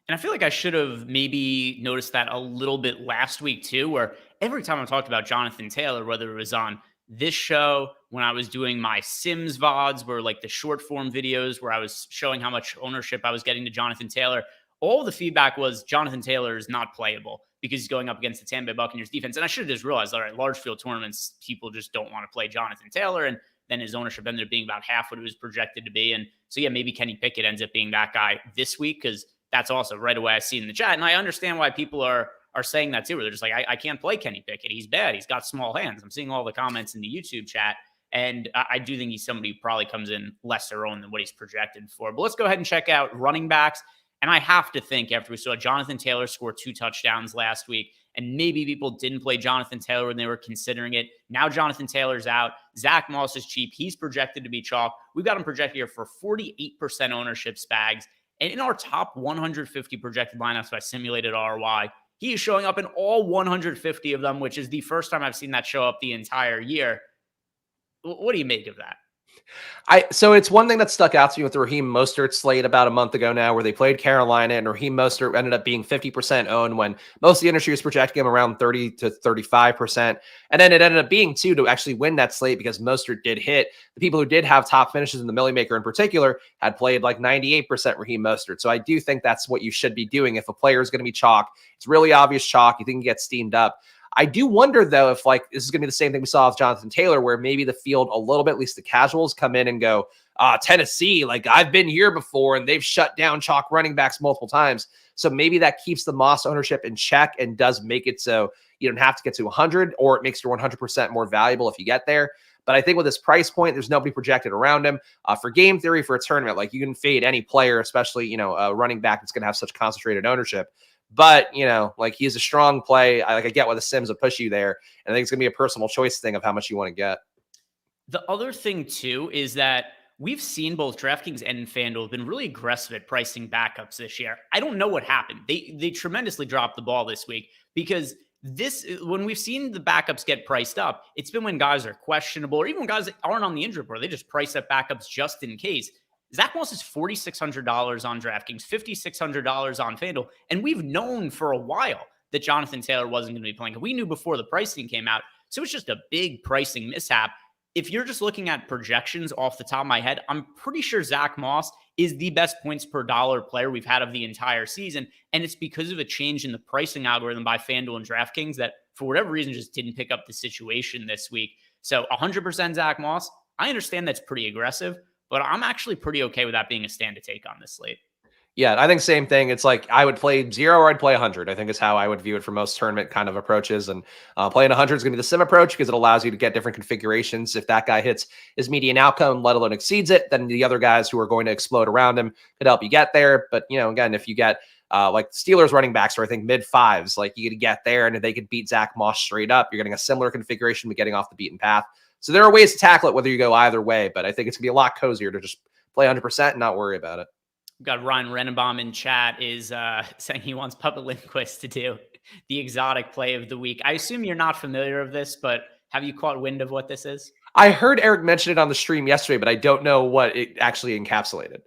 Speaker 1: And I feel like I should have maybe noticed that a little bit last week too, where every time I talked about Jonathan Taylor, whether it was on this show, when I was doing my Sims VODs, where like the short form videos where I was showing how much ownership I was getting to Jonathan Taylor, all the feedback was Jonathan Taylor is not playable because he's going up against the Tampa Bay Buccaneers defense. And I should have just realized, all right, large field tournaments, people just don't want to play Jonathan Taylor. And then his ownership ended up being about half what it was projected to be. And so, yeah, maybe Kenny Pickett ends up being that guy this week because that's also right away I see in the chat. And I understand why people are saying that too, where they're just like, I can't play Kenny Pickett. He's bad. He's got small hands. I'm seeing all the comments in the YouTube chat. And I do think he's somebody who probably comes in lesser owned than what he's projected for. But let's go ahead and check out running backs. And I have to think after we saw Jonathan Taylor score 2 touchdowns last week, and maybe people didn't play Jonathan Taylor when they were considering it. Now Jonathan Taylor's out. Zach Moss is cheap. He's projected to be chalk. We've got him projected here for 48% ownership, Spags. And in our top 150 projected lineups by simulated ROI, he is showing up in all 150 of them, which is the first time I've seen that show up the entire year. What do you make of that?
Speaker 2: So it's one thing that stuck out to me with the Raheem Mostert slate about a month ago now, where they played Carolina and Raheem Mostert ended up being 50% owned when most of the industry was projecting him around 30 to 35%. And then it ended up being to actually win that slate because Mostert did hit. The people who did have top finishes in the Millie Maker in particular had played like 98% Raheem Mostert. So I do think that's what you should be doing. If a player is going to be chalk, it's really obvious chalk. You think he gets steamed up. I do wonder, though, if this is going to be the same thing we saw with Jonathan Taylor, where maybe the field a little bit, at least the casuals, come in and go, Tennessee, I've been here before, and they've shut down chalk running backs multiple times. So maybe that keeps the Moss ownership in check and does make it so you don't have to get to 100, or it makes your 100% more valuable if you get there. But I think with this price point, there's nobody projected around him. For game theory for a tournament, you can fade any player, especially, a running back that's going to have such concentrated ownership. But, he's a strong play. I get why the Sims will push you there. And I think it's going to be a personal choice thing of how much you want to get.
Speaker 1: The other thing, too, is that we've seen both DraftKings and FanDuel have been really aggressive at pricing backups this year. I don't know what happened. They tremendously dropped the ball this week because when we've seen the backups get priced up, it's been when guys are questionable or even when guys that aren't on the injury report. They just price up backups just in case. Zach Moss is $4,600 on DraftKings, $5,600 on FanDuel. And we've known for a while that Jonathan Taylor wasn't going to be playing. We knew before the pricing came out. So it's just a big pricing mishap. If you're just looking at projections off the top of my head, I'm pretty sure Zach Moss is the best points per dollar player we've had of the entire season. And it's because of a change in the pricing algorithm by FanDuel and DraftKings that, for whatever reason, just didn't pick up the situation this week. So 100% Zach Moss. I understand that's pretty aggressive, but I'm actually pretty okay with that being a stand to take on this slate.
Speaker 2: Yeah, I think same thing. It's like I would play 0 or I'd play 100. I think is how I would view it for most tournament kind of approaches. And playing 100 is going to be the sim approach because it allows you to get different configurations. If that guy hits his median outcome, let alone exceeds it, then the other guys who are going to explode around him could help you get there. But, again, if you get like Steelers running backs, or I think mid fives, like you could get there, and if they could beat Zach Moss straight up, you're getting a similar configuration but getting off the beaten path. So there are ways to tackle it, whether you go either way. But I think it's going to be a lot cozier to just play 100% and not worry about it.
Speaker 1: We've got Ryan Renenbaum in chat is saying he wants Puppet Lindquist to do the exotic play of the week. I assume you're not familiar with this, but have you caught wind of what this is?
Speaker 2: I heard Eric mention it on the stream yesterday, but I don't know what it actually encapsulated.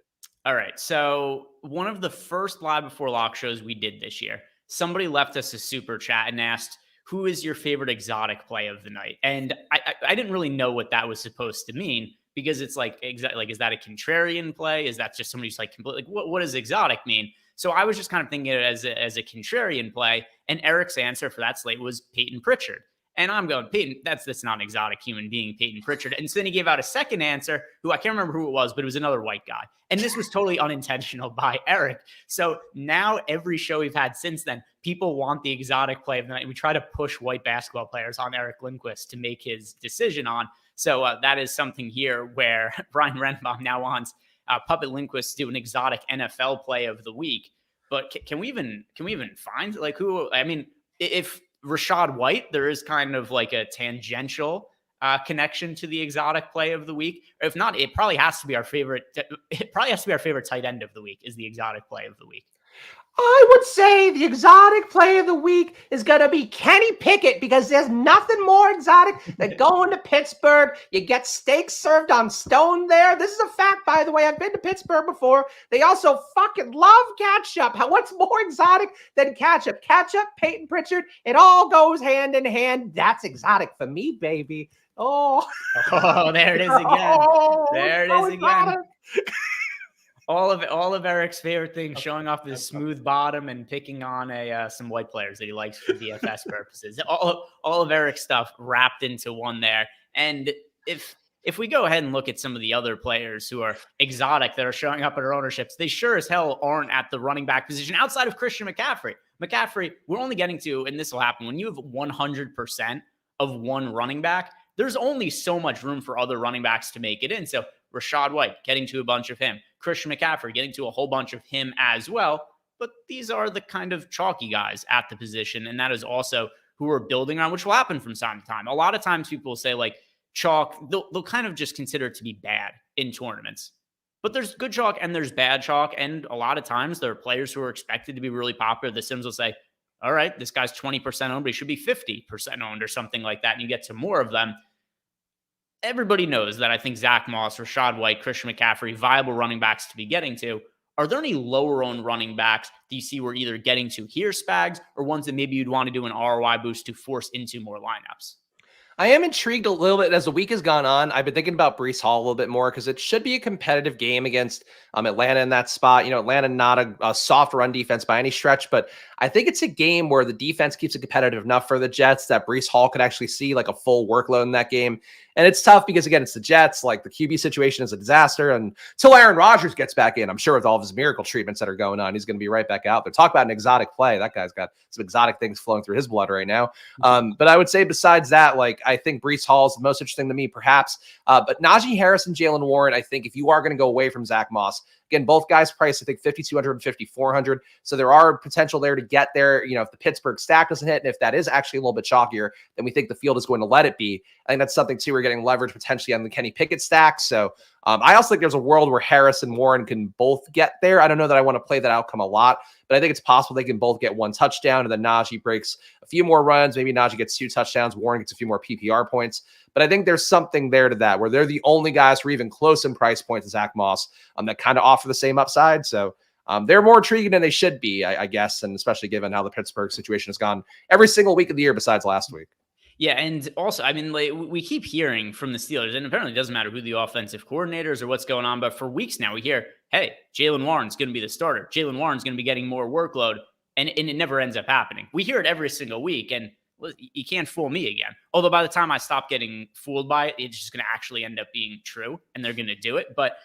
Speaker 1: All right. So one of the first Live Before Lock shows we did this year, somebody left us a super chat and asked, who is your favorite exotic play of the night? And I didn't really know what that was supposed to mean. Because it's like, is that a contrarian play? Is that just somebody who's like completely, what does exotic mean? So I was just kind of thinking it as a contrarian play. And Eric's answer for that slate was Peyton Pritchard. And I'm going, Peyton, that's not an exotic human being, Peyton Pritchard. And so then he gave out a second answer, who I can't remember who it was, but it was another white guy. And this was totally unintentional by Eric. So now every show we've had since then, people want the exotic play of the night. We try to push white basketball players on Eric Lindquist to make his decision on. So that is something here where Brian Renbaum now wants Puppet Lindquist to do an exotic NFL play of the week. But can we even find like who? I mean, if Rachaad White, there is kind of like a tangential connection to the exotic play of the week. Or if not, it probably has to be our favorite. It probably has to be our favorite tight end of the week. Is the exotic play of the week.
Speaker 3: I would say the exotic play of the week is going to be Kenny Pickett because there's nothing more exotic than going to Pittsburgh. You get steaks served on stone there. This is a fact, by the way. I've been to Pittsburgh before. They also fucking love ketchup. What's more exotic than ketchup? Ketchup, Peyton Pritchard, it all goes hand in hand. That's exotic for me, baby. Oh,
Speaker 1: there it is again.
Speaker 3: Oh,
Speaker 1: there it is again. All of Eric's favorite things, showing off his smooth bottom and picking on some white players that he likes for DFS purposes. All of Eric's stuff wrapped into one there. And if we go ahead and look at some of the other players who are exotic that are showing up at our ownerships, they sure as hell aren't at the running back position outside of Christian McCaffrey. McCaffrey, we're only getting to, and this will happen, when you have 100% of one running back, there's only so much room for other running backs to make it in. So Rachaad White, getting to a bunch of him. Christian McCaffrey, getting to a whole bunch of him as well. But these are the kind of chalky guys at the position. And that is also who we're building on, which will happen from time to time. A lot of times people say like chalk, they'll kind of just consider it to be bad in tournaments. But there's good chalk and there's bad chalk. And a lot of times there are players who are expected to be really popular. The Sims will say, all right, this guy's 20% owned, but he should be 50% owned or something like that. And you get to more of them. Everybody knows that I think Zach Moss, Rachaad White, Christian McCaffrey, viable running backs to be getting to. Are there any lower owned running backs that you see we're either getting to here, Spags, or ones that maybe you'd want to do an ROI boost to force into more lineups?
Speaker 2: I am intrigued a little bit as the week has gone on. I've been thinking about Breece Hall a little bit more because it should be a competitive game against Atlanta in that spot. Atlanta not a soft run defense by any stretch, but I think it's a game where the defense keeps it competitive enough for the Jets that Breece Hall could actually see like a full workload in that game. And it's tough because, again, it's the Jets. Like the QB situation is a disaster. And until Aaron Rodgers gets back in, I'm sure with all of his miracle treatments that are going on, he's going to be right back out there. Talk about an exotic play. That guy's got some exotic things flowing through his blood right now. But I would say besides that, like I think Breece Hall is the most interesting to me, perhaps. But Najee Harris and Jalen Warren, I think if you are going to go away from Zach Moss, again, both guys priced, I think, 5,200 and 5,400. So there are potential there to get there. If the Pittsburgh stack doesn't hit, and if that is actually a little bit chalkier, then we think the field is going to let it be. I think that's something, too, we're getting leverage potentially on the Kenny Pickett stack. So I also think there's a world where Harris and Warren can both get there. I don't know that I want to play that outcome a lot, but I think it's possible they can both get one touchdown, and then Najee breaks a few more runs. Maybe Najee gets 2 touchdowns. Warren gets a few more PPR points. But I think there's something there to that, where they're the only guys who are even close in price point to Zach Moss that kind of offer the same upside. So they're more intriguing than they should be, I guess, and especially given how the Pittsburgh situation has gone every single week of the year besides last week.
Speaker 1: Yeah, and also, I mean, like, we keep hearing from the Steelers, and apparently it doesn't matter who the offensive coordinators or what's going on, but for weeks now we hear, hey, Jalen Warren's going to be the starter. Jalen Warren's going to be getting more workload, and it never ends up happening. We hear it every single week, and you can't fool me again. Although by the time I stop getting fooled by it, it's just going to actually end up being true, and they're going to do it. But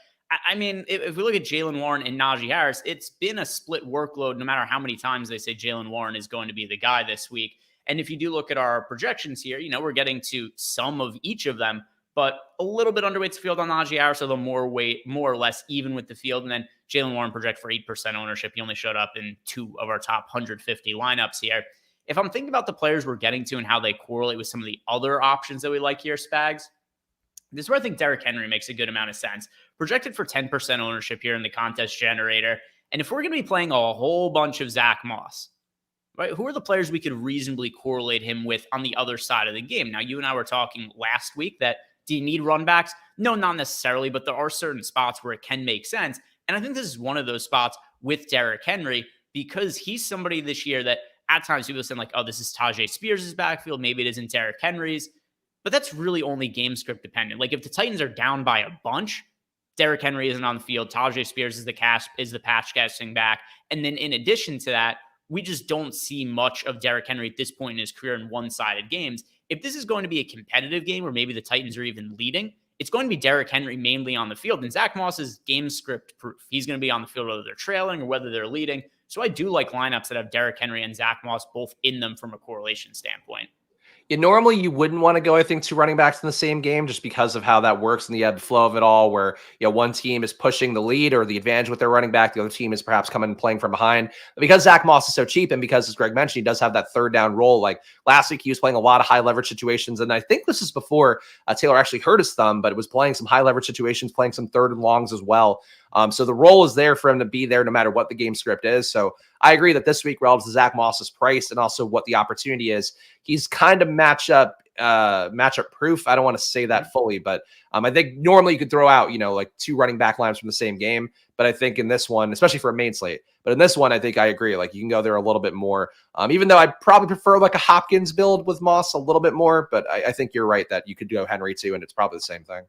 Speaker 1: I mean, if we look at Jalen Warren and Najee Harris, it's been a split workload no matter how many times they say Jalen Warren is going to be the guy this week. And if you do look at our projections here, we're getting to some of each of them, but a little bit underweight field on Najee Harris, although more or less even with the field. And then Jalen Warren project for 8% ownership. He only showed up in 2 of our top 150 lineups here. If I'm thinking about the players we're getting to and how they correlate with some of the other options that we like here, Spags, this is where I think Derrick Henry makes a good amount of sense. Projected for 10% ownership here in the contest generator. And if we're going to be playing a whole bunch of Zach Moss, right, who are the players we could reasonably correlate him with on the other side of the game? Now, you and I were talking last week that do you need run backs? No, not necessarily, but there are certain spots where it can make sense. And I think this is one of those spots with Derrick Henry because he's somebody this year that at times people say like, oh, this is Tajay Spears' backfield. Maybe it isn't Derrick Henry's. But that's really only game script dependent. Like if the Titans are down by a bunch, Derrick Henry isn't on the field. Tajay Spears is the patch catching back. And then in addition to that, we just don't see much of Derrick Henry at this point in his career in one-sided games. If this is going to be a competitive game where maybe the Titans are even leading, it's going to be Derrick Henry mainly on the field. And Zach Moss is game script proof. He's going to be on the field whether they're trailing or whether they're leading. So I do like lineups that have Derrick Henry and Zach Moss both in them from a correlation standpoint.
Speaker 2: Normally you wouldn't want to go, I think, 2 running backs in the same game just because of how that works in the ebb flow of it all, where one team is pushing the lead or the advantage with their running back, the other team is perhaps coming and playing from behind. But because Zach Moss is so cheap and because, as Greg mentioned, he does have that third down role. Like last week, he was playing a lot of high leverage situations, and I think this is before Taylor actually hurt his thumb, but it was playing some high leverage situations, playing some third and longs as well. So the role is there for him to be there no matter what the game script is. So I agree that this week, relative to Zach Moss's price and also what the opportunity is, he's kind of matchup proof. I don't want to say that fully, but I think normally you could throw out, like 2 running back lines from the same game. But I think in this one, especially for a main slate, but in this one, I think I agree. Like you can go there a little bit more, even though I'd probably prefer like a Hopkins build with Moss a little bit more. But I think you're right that you could go Henry too, and it's probably the same thing.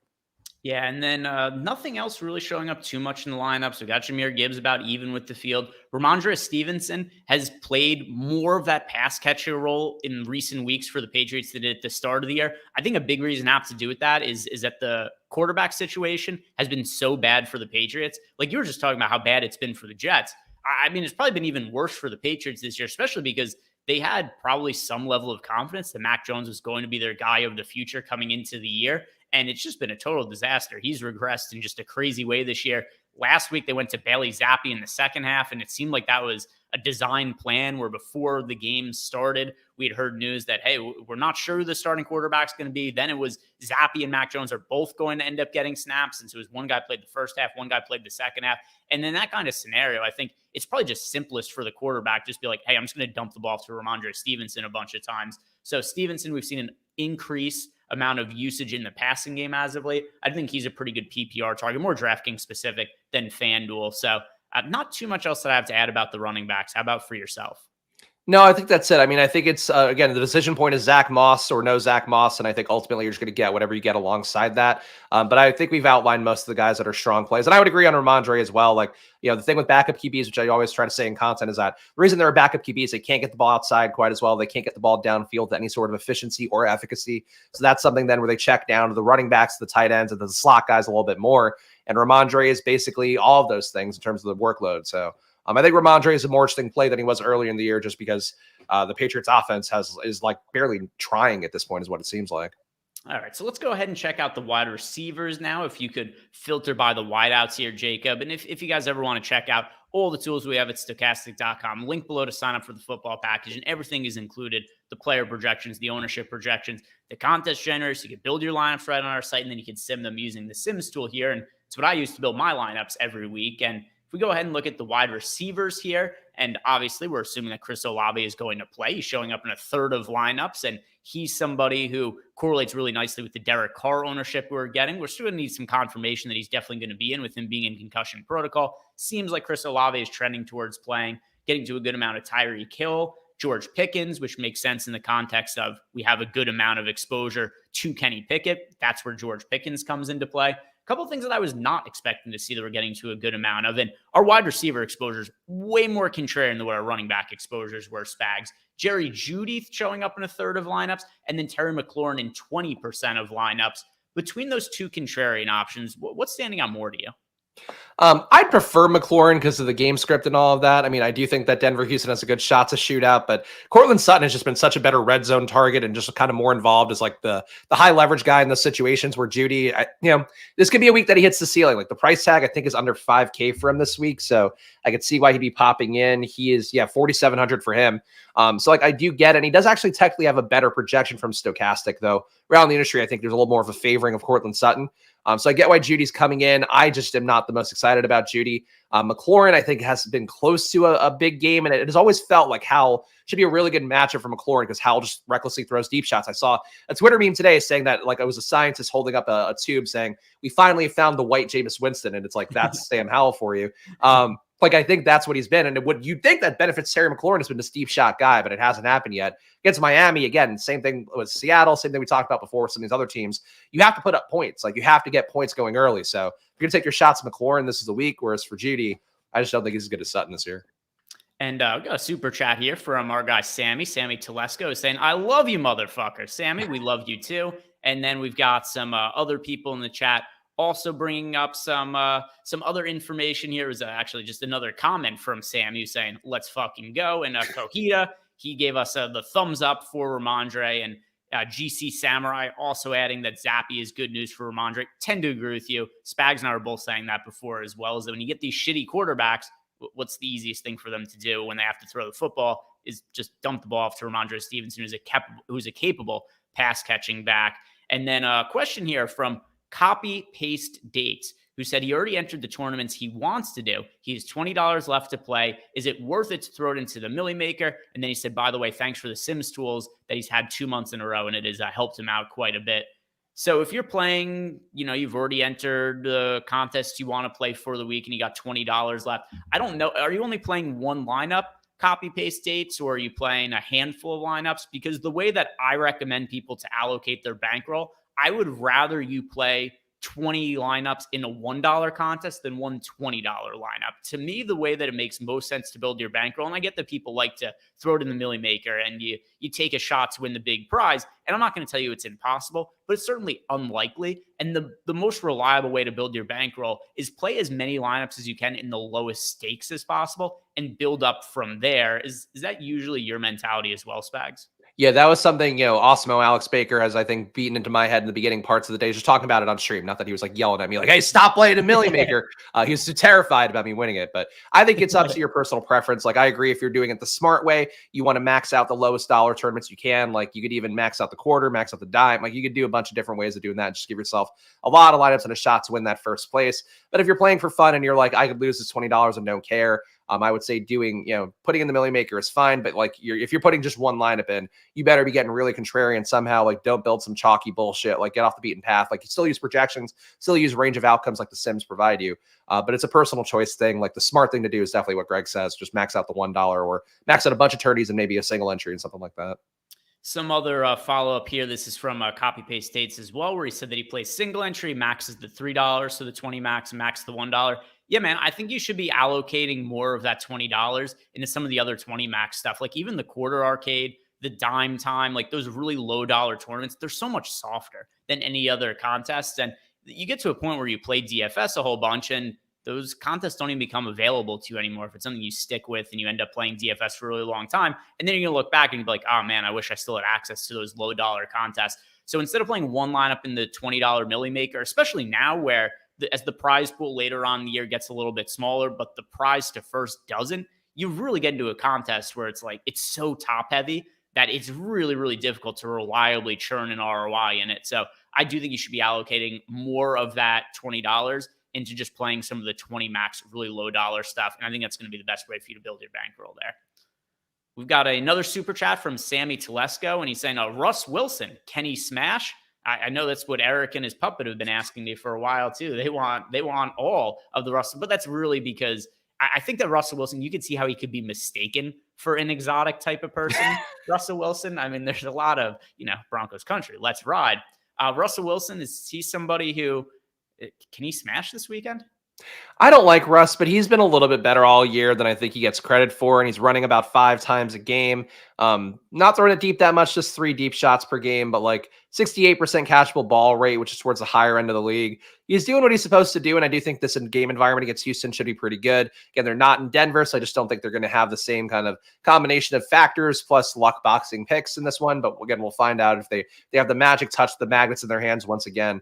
Speaker 1: Yeah, and then nothing else really showing up too much in the lineups. We got Jahmyr Gibbs about even with the field. Ramondre Stevenson has played more of that pass catcher role in recent weeks for the Patriots than at the start of the year. I think a big reason have to do with that is that the quarterback situation has been so bad for the Patriots. Like you were just talking about how bad it's been for the Jets. I mean, it's probably been even worse for the Patriots this year, especially because they had probably some level of confidence that Mac Jones was going to be their guy of the future coming into the year. And it's just been a total disaster. He's regressed in just a crazy way this year. Last week, they went to Bailey Zappi in the second half, and it seemed like that was a design plan where before the game started, we had heard news that, hey, we're not sure who the starting quarterback's going to be. Then it was Zappi and Mac Jones are both going to end up getting snaps. And so it was one guy played the first half, one guy played the second half. And then that kind of scenario, I think it's probably just simplest for the quarterback. Just be like, hey, I'm just going to dump the ball to Ramondre Stevenson a bunch of times. So Stevenson, we've seen an increase amount of usage in the passing game as of late. I think he's a pretty good PPR target, more DraftKings specific than FanDuel. So not too much else that I have to add about the running backs. How about for yourself?
Speaker 2: No, I think that's it. I mean, I think it's, again, the decision point is Zach Moss or no Zach Moss, and I think ultimately you're just going to get whatever you get alongside that. But I think we've outlined most of the guys that are strong plays, and I would agree on Ramondre as well. Like, the thing with backup QBs, which I always try to say in content, is that the reason they're a backup QB is they can't get the ball outside quite as well. They can't get the ball downfield with any sort of efficiency or efficacy. So that's something then where they check down to the running backs, the tight ends, and the slot guys a little bit more. And Ramondre is basically all of those things in terms of the workload. So I think Ramondre is a more interesting play than he was earlier in the year, just because the Patriots offense is like barely trying at this point is what it seems like.
Speaker 1: All right, so let's go ahead and check out the wide receivers now. If you could filter by the wideouts here, Jacob. And if you guys ever want to check out all the tools we have at Stokastic.com, link below to sign up for the football package, and everything is included. The player projections, the ownership projections, the contest generators. You can build your lineups right on our site, and then you can sim them using the Sims tool here. And it's what I use to build my lineups every week. And if we go ahead and look at the wide receivers here, and obviously we're assuming that Chris Olave is going to play. He's showing up in a third of lineups, and he's somebody who correlates really nicely with the Derek Carr ownership we're getting. We're still going to need some confirmation that he's definitely going to be in with him being in concussion protocol. Seems like Chris Olave is trending towards playing, getting to a good amount of Tyreek Hill. George Pickens, which makes sense in the context of we have a good amount of exposure to Kenny Pickett. That's where George Pickens comes into play. A couple of things that I was not expecting to see that we're getting to a good amount of. And our wide receiver exposures way more contrarian than what our running back exposures were, Spags. Jerry Jeudy showing up in a third of lineups, and then Terry McLaurin in 20% of lineups. Between those two contrarian options, what's standing out more to you?
Speaker 2: I'd prefer McLaurin because of the game script and all of that. I mean, I do think that Denver Houston has a good shot to shoot out, but Cortland Sutton has just been such a better red zone target and just kind of more involved as like the high leverage guy in the situations where Jeudy, this could be a week that he hits the ceiling. Like the price tag, I think is under $5K for him this week. So I could see why he'd be popping in. He is, 4,700 for him. So like I do get it. And he does actually technically have a better projection from Stokastic though. Around the industry, I think there's a little more of a favoring of Cortland Sutton. So I get why Judy's coming in. I just am not the most excited about Jeudy. McLaurin, I think, has been close to a big game, and it has always felt like Howell should be a really good matchup for McLaurin because Howell just recklessly throws deep shots. I saw a Twitter meme today saying that like it was a scientist holding up a tube saying, we finally found the white Jameis Winston, and it's like, that's Sam Howell for you. I think that's what he's been. And what you'd think that benefits Terry McLaurin has been this deep shot guy, but it hasn't happened yet. Against Miami, again, same thing with Seattle, same thing we talked about before with some of these other teams. You have to put up points. Like you have to get points going early. So if you're going to take your shots at McLaurin, this is the week. Whereas for Jeudy, I just don't think he's as good as Sutton this year.
Speaker 1: And we got a super chat here from our guy, Sammy Telesco is saying, I love you, motherfucker. Sammy, we love you too. And then we've got some other people in the chat also bringing up some other information here. It was actually just another comment from Sam who's saying, let's fucking go. And Kohita, he gave us the thumbs up for Ramondre, and GC Samurai also adding that Zappy is good news for Ramondre. Tend to agree with you. Spags and I were both saying that before as well, is that when you get these shitty quarterbacks, what's the easiest thing for them to do when they have to throw the football is just dump the ball off to Ramondre Stevenson, who's a capable pass catching back. And then a question here from Copy Paste Dates, who said he already entered the tournaments he wants to do. He has $20 left to play. Is it worth it to throw it into the Millie Maker? And then he said, by the way, thanks for the Sims tools that he's had 2 months in a row, and it has helped him out quite a bit. So if you're playing, you've already entered the contest you want to play for the week and you got $20 left. I don't know. Are you only playing one lineup, Copy Paste Dates, or are you playing a handful of lineups? Because the way that I recommend people to allocate their bankroll, I would rather you play 20 lineups in a $1 contest than one $20 lineup. To me, the way that it makes most sense to build your bankroll, and I get that people like to throw it in the Millie Maker and you take a shot to win the big prize. And I'm not going to tell you it's impossible, but it's certainly unlikely. And the most reliable way to build your bankroll is play as many lineups as you can in the lowest stakes as possible and build up from there. Is that usually your mentality as well, Spags?
Speaker 2: Yeah, that was something, Osmo Alex Baker has, I think, beaten into my head in the beginning parts of the day. Just talking about it on stream. Not that he was like yelling at me like, hey, stop playing a Millie Maker. He was so terrified about me winning it. But I think it's up to your personal preference. Like, I agree if you're doing it the smart way, you want to max out the lowest dollar tournaments you can. Like, you could even max out the quarter, max out the dime. Like, you could do a bunch of different ways of doing that. Just give yourself a lot of lineups and a shot to win that first place. But if you're playing for fun and you're like, I could lose this $20 and don't care, I would say putting in the Millie Maker is fine, but like if you're putting just one lineup in, you better be getting really contrarian somehow. Like don't build some chalky bullshit, like get off the beaten path. Like you still use projections, still use range of outcomes like the Sims provide you. But it's a personal choice thing. Like the smart thing to do is definitely what Greg says. Just max out the $1 or max out a bunch of turnies and maybe a single entry and something like that.
Speaker 1: Some other follow-up here. This is from Copy Paste States as well, where he said that he plays single entry, maxes the $3, so the 20 max the $1. Yeah, man, I think you should be allocating more of that $20 into some of the other 20 max stuff. Like even the quarter arcade, the dime time, like those really low dollar tournaments, they're so much softer than any other contests. And you get to a point where you play DFS a whole bunch and those contests don't even become available to you anymore if it's something you stick with and you end up playing DFS for a really long time. And then you're going to look back and you'll be like, oh man, I wish I still had access to those low dollar contests. So instead of playing one lineup in the $20 Millie Maker, especially now where as the prize pool later on in the year gets a little bit smaller, but the prize to first doesn't, you really get into a contest where it's like, it's so top heavy that it's really, really difficult to reliably churn an ROI in it. So I do think you should be allocating more of that $20 into just playing some of the 20 max, really low dollar stuff. And I think that's going to be the best way for you to build your bankroll there. We've got another super chat from Sammy Telesco, and he's saying, Russ Wilson, can he smash? I know that's what Eric and his puppet have been asking me for a while too. They want all of the Russell, but that's really because I think that Russell Wilson, you could see how he could be mistaken for an exotic type of person. Russell Wilson, I mean, there's a lot of, Broncos country. Let's ride. Russell Wilson, is he somebody who, can he smash this weekend?
Speaker 2: I don't like Russ, but he's been a little bit better all year than I think he gets credit for, and he's running about 5 times a game. Not throwing it deep that much, just 3 deep shots per game, but like 68% catchable ball rate, which is towards the higher end of the league. He's doing what he's supposed to do, and I do think this game environment against Houston should be pretty good. Again, they're not in Denver, so I just don't think they're going to have the same kind of combination of factors plus luck boxing picks in this one. But again, we'll find out if they have the magic touch, the magnets in their hands once again.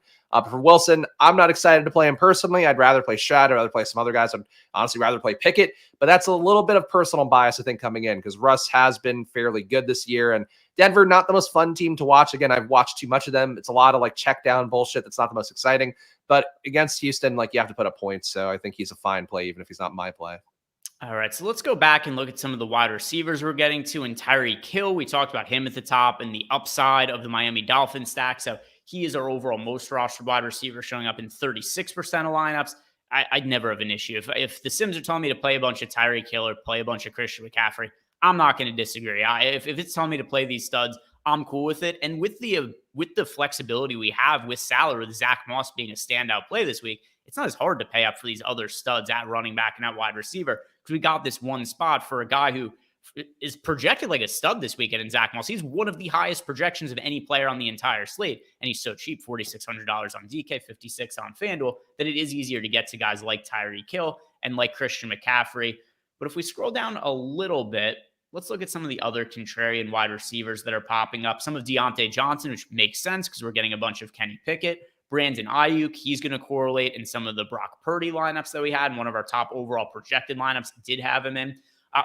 Speaker 2: For Wilson, I'm not excited to play him personally. I'd rather play Stroud. I'd rather play some other guys. I'd honestly rather play Pickett. But that's a little bit of personal bias, I think, coming in because Russ has been fairly good this year. And Denver, not the most fun team to watch. Again, I've watched too much of them. It's a lot of like check down bullshit that's not the most exciting. But against Houston, like you have to put up points. So I think he's a fine play, even if he's not my play.
Speaker 1: All right, so let's go back and look at some of the wide receivers we're getting to. And Tyreek Hill, we talked about him at the top and the upside of the Miami Dolphins stack. So he is our overall most rostered wide receiver, showing up in 36% of lineups. I'd never have an issue. If the Sims are telling me to play a bunch of Tyreek Hill or play a bunch of Christian McCaffrey, I'm not going to disagree. If it's telling me to play these studs, I'm cool with it. And with the flexibility we have with salary, with Zach Moss being a standout play this week, it's not as hard to pay up for these other studs at running back and at wide receiver because we got this one spot for a guy who is projected like a stud this weekend in Zach Moss. He's one of the highest projections of any player on the entire slate, and he's so cheap, $4,600 on DK, $56 on FanDuel, that it is easier to get to guys like Tyreek Hill and like Christian McCaffrey. But if we scroll down a little bit, let's look at some of the other contrarian wide receivers that are popping up. Some of Deontay Johnson, which makes sense because we're getting a bunch of Kenny Pickett. Brandon Ayuk, he's going to correlate in some of the Brock Purdy lineups that we had. And one of our top overall projected lineups did have him in.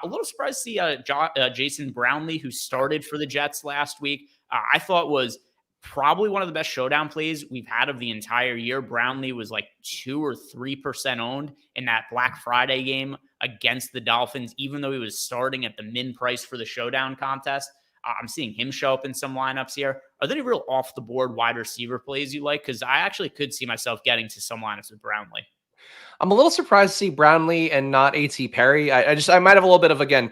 Speaker 1: A little surprised to see Jason Brownlee, who started for the Jets last week. I thought was probably one of the best showdown plays we've had of the entire year. Brownlee was like 2 or 3% owned in that Black Friday game against the Dolphins, even though he was starting at the min price for the showdown contest. I'm seeing him show up in some lineups here. Are there any real off-the-board wide receiver plays you like? Because I actually could see myself getting to some lineups with Brownlee.
Speaker 2: I'm a little surprised to see Brownlee and not A.T. Perry. I might have a little bit of, again,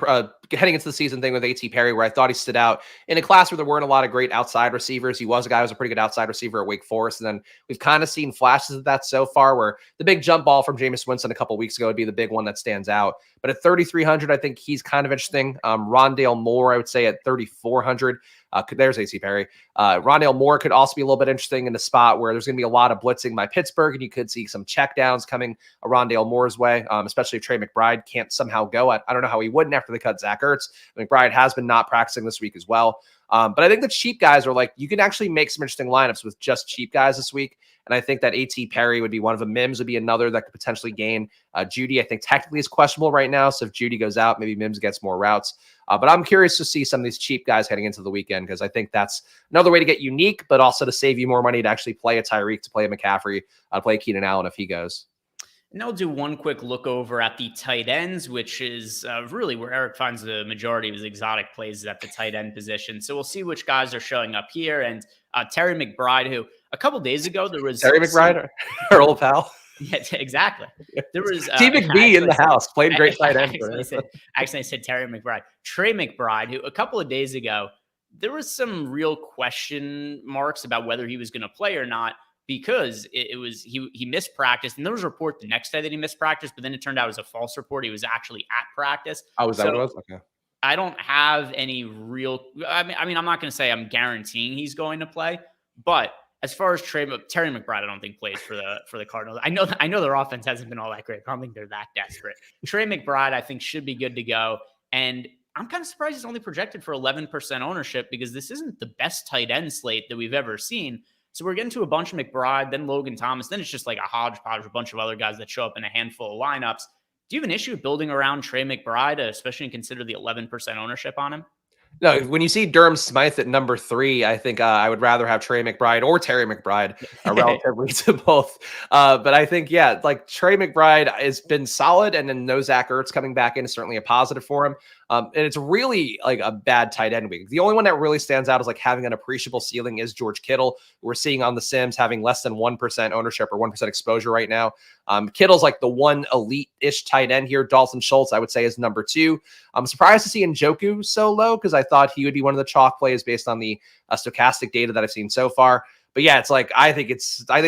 Speaker 2: heading into the season thing with A.T. Perry where I thought he stood out in a class where there weren't a lot of great outside receivers. He was a guy who was a pretty good outside receiver at Wake Forest. And then we've kind of seen flashes of that so far where the big jump ball from Jameis Winston a couple of weeks ago would be the big one that stands out. But at 3,300, I think he's kind of interesting. Rondale Moore, I would say at 3,400. There's A.T. Perry. Rondale Moore could also be a little bit interesting in a spot where there's going to be a lot of blitzing by Pittsburgh, and you could see some checkdowns coming Rondale Moore's way, especially if Trey McBride can't somehow go. I don't know how he wouldn't after they cut Zach Ertz. McBride has been not practicing this week as well. But I think the cheap guys are like, you can actually make some interesting lineups with just cheap guys this week. And I think that A.T. Perry would be one of them. Mims would be another that could potentially gain. Judy, I think technically is questionable right now. So if Judy goes out, maybe Mims gets more routes. But I'm curious to see some of these cheap guys heading into the weekend because I think that's another way to get unique, but also to save you more money to actually play a Tyreek, to play a McCaffrey, play Keenan Allen if he goes.
Speaker 1: And I'll do one quick look over at the tight ends, which is really where Eric finds the majority of his exotic plays at the tight end position. So we'll see which guys are showing up here. And Terry McBride, who a couple days ago there was
Speaker 2: Terry McBride, our old pal.
Speaker 1: Yeah, exactly. There was
Speaker 2: T. McBee in the house, played great tight end.
Speaker 1: Actually, I said Terry McBride. Trey McBride, who a couple of days ago, there was some real question marks about whether he was going to play or not because he missed practice. And there was a report the next day that he missed practice, but then it turned out it was a false report. He was actually at practice.
Speaker 2: Oh, was that what it was? Okay.
Speaker 1: I don't have any real – I mean, I'm not going to say I'm guaranteeing he's going to play, but – as far as Terry McBride, I don't think plays for the Cardinals. I know their offense hasn't been all that great. I don't think they're that desperate. Trey McBride, I think, should be good to go. And I'm kind of surprised he's only projected for 11% ownership because this isn't the best tight end slate that we've ever seen. So we're getting to a bunch of McBride, then Logan Thomas, then it's just like a hodgepodge of a bunch of other guys that show up in a handful of lineups. Do you have an issue building around Trey McBride, especially consider the 11% ownership on him?
Speaker 2: No, when you see Durham Smythe at number 3, I think I would rather have Trey McBride or Terry McBride relatively to both. But I think, yeah, like Trey McBride has been solid, and then no Zach Ertz coming back in is certainly a positive for him. And it's really like a bad tight end week. The only one that really stands out as like having an appreciable ceiling is George Kittle. We're seeing on the Sims having less than 1% ownership or 1% exposure right now. Kittle's like the one elite-ish tight end here. Dalton Schultz, I would say, is number 2. I'm surprised to see Njoku so low because I thought he would be one of the chalk plays based on the Stokastic data that I've seen so far. But yeah, it's like I think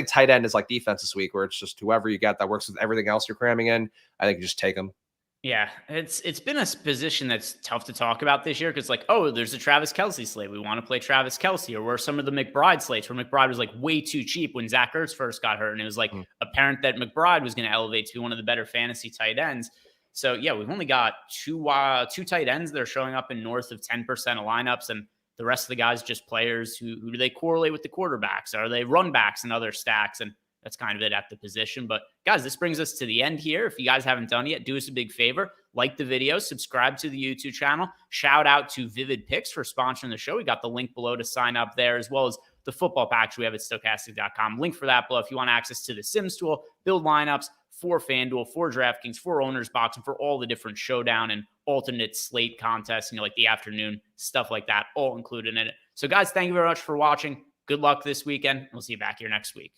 Speaker 2: tight end is like defense this week, where it's just whoever you get that works with everything else you're cramming in. I think you just take them.
Speaker 1: Yeah, it's been a position that's tough to talk about this year because, like, oh, there's a Travis Kelce slate. We want to play Travis Kelce, or where some of the McBride slates where McBride was like way too cheap when Zach Ertz first got hurt, and it was like apparent that McBride was going to elevate to be one of the better fantasy tight ends. So yeah, we've only got two tight ends that are showing up in north of 10% of lineups, and the rest of the guys just players who do they correlate with the quarterbacks? Are they run backs and other stacks? And that's kind of it at the position. But guys, this brings us to the end here. If you guys haven't done it yet, do us a big favor. Like the video, subscribe to the YouTube channel. Shout out to Vivid Picks for sponsoring the show. We got the link below to sign up there, as well as the football package we have at Stokastic.com. Link for that below if you want access to the Sims tool, build lineups for FanDuel, for DraftKings, for Owners Box, and for all the different showdown and alternate slate contests, like the afternoon, stuff like that, all included in it. So guys, thank you very much for watching. Good luck this weekend. We'll see you back here next week.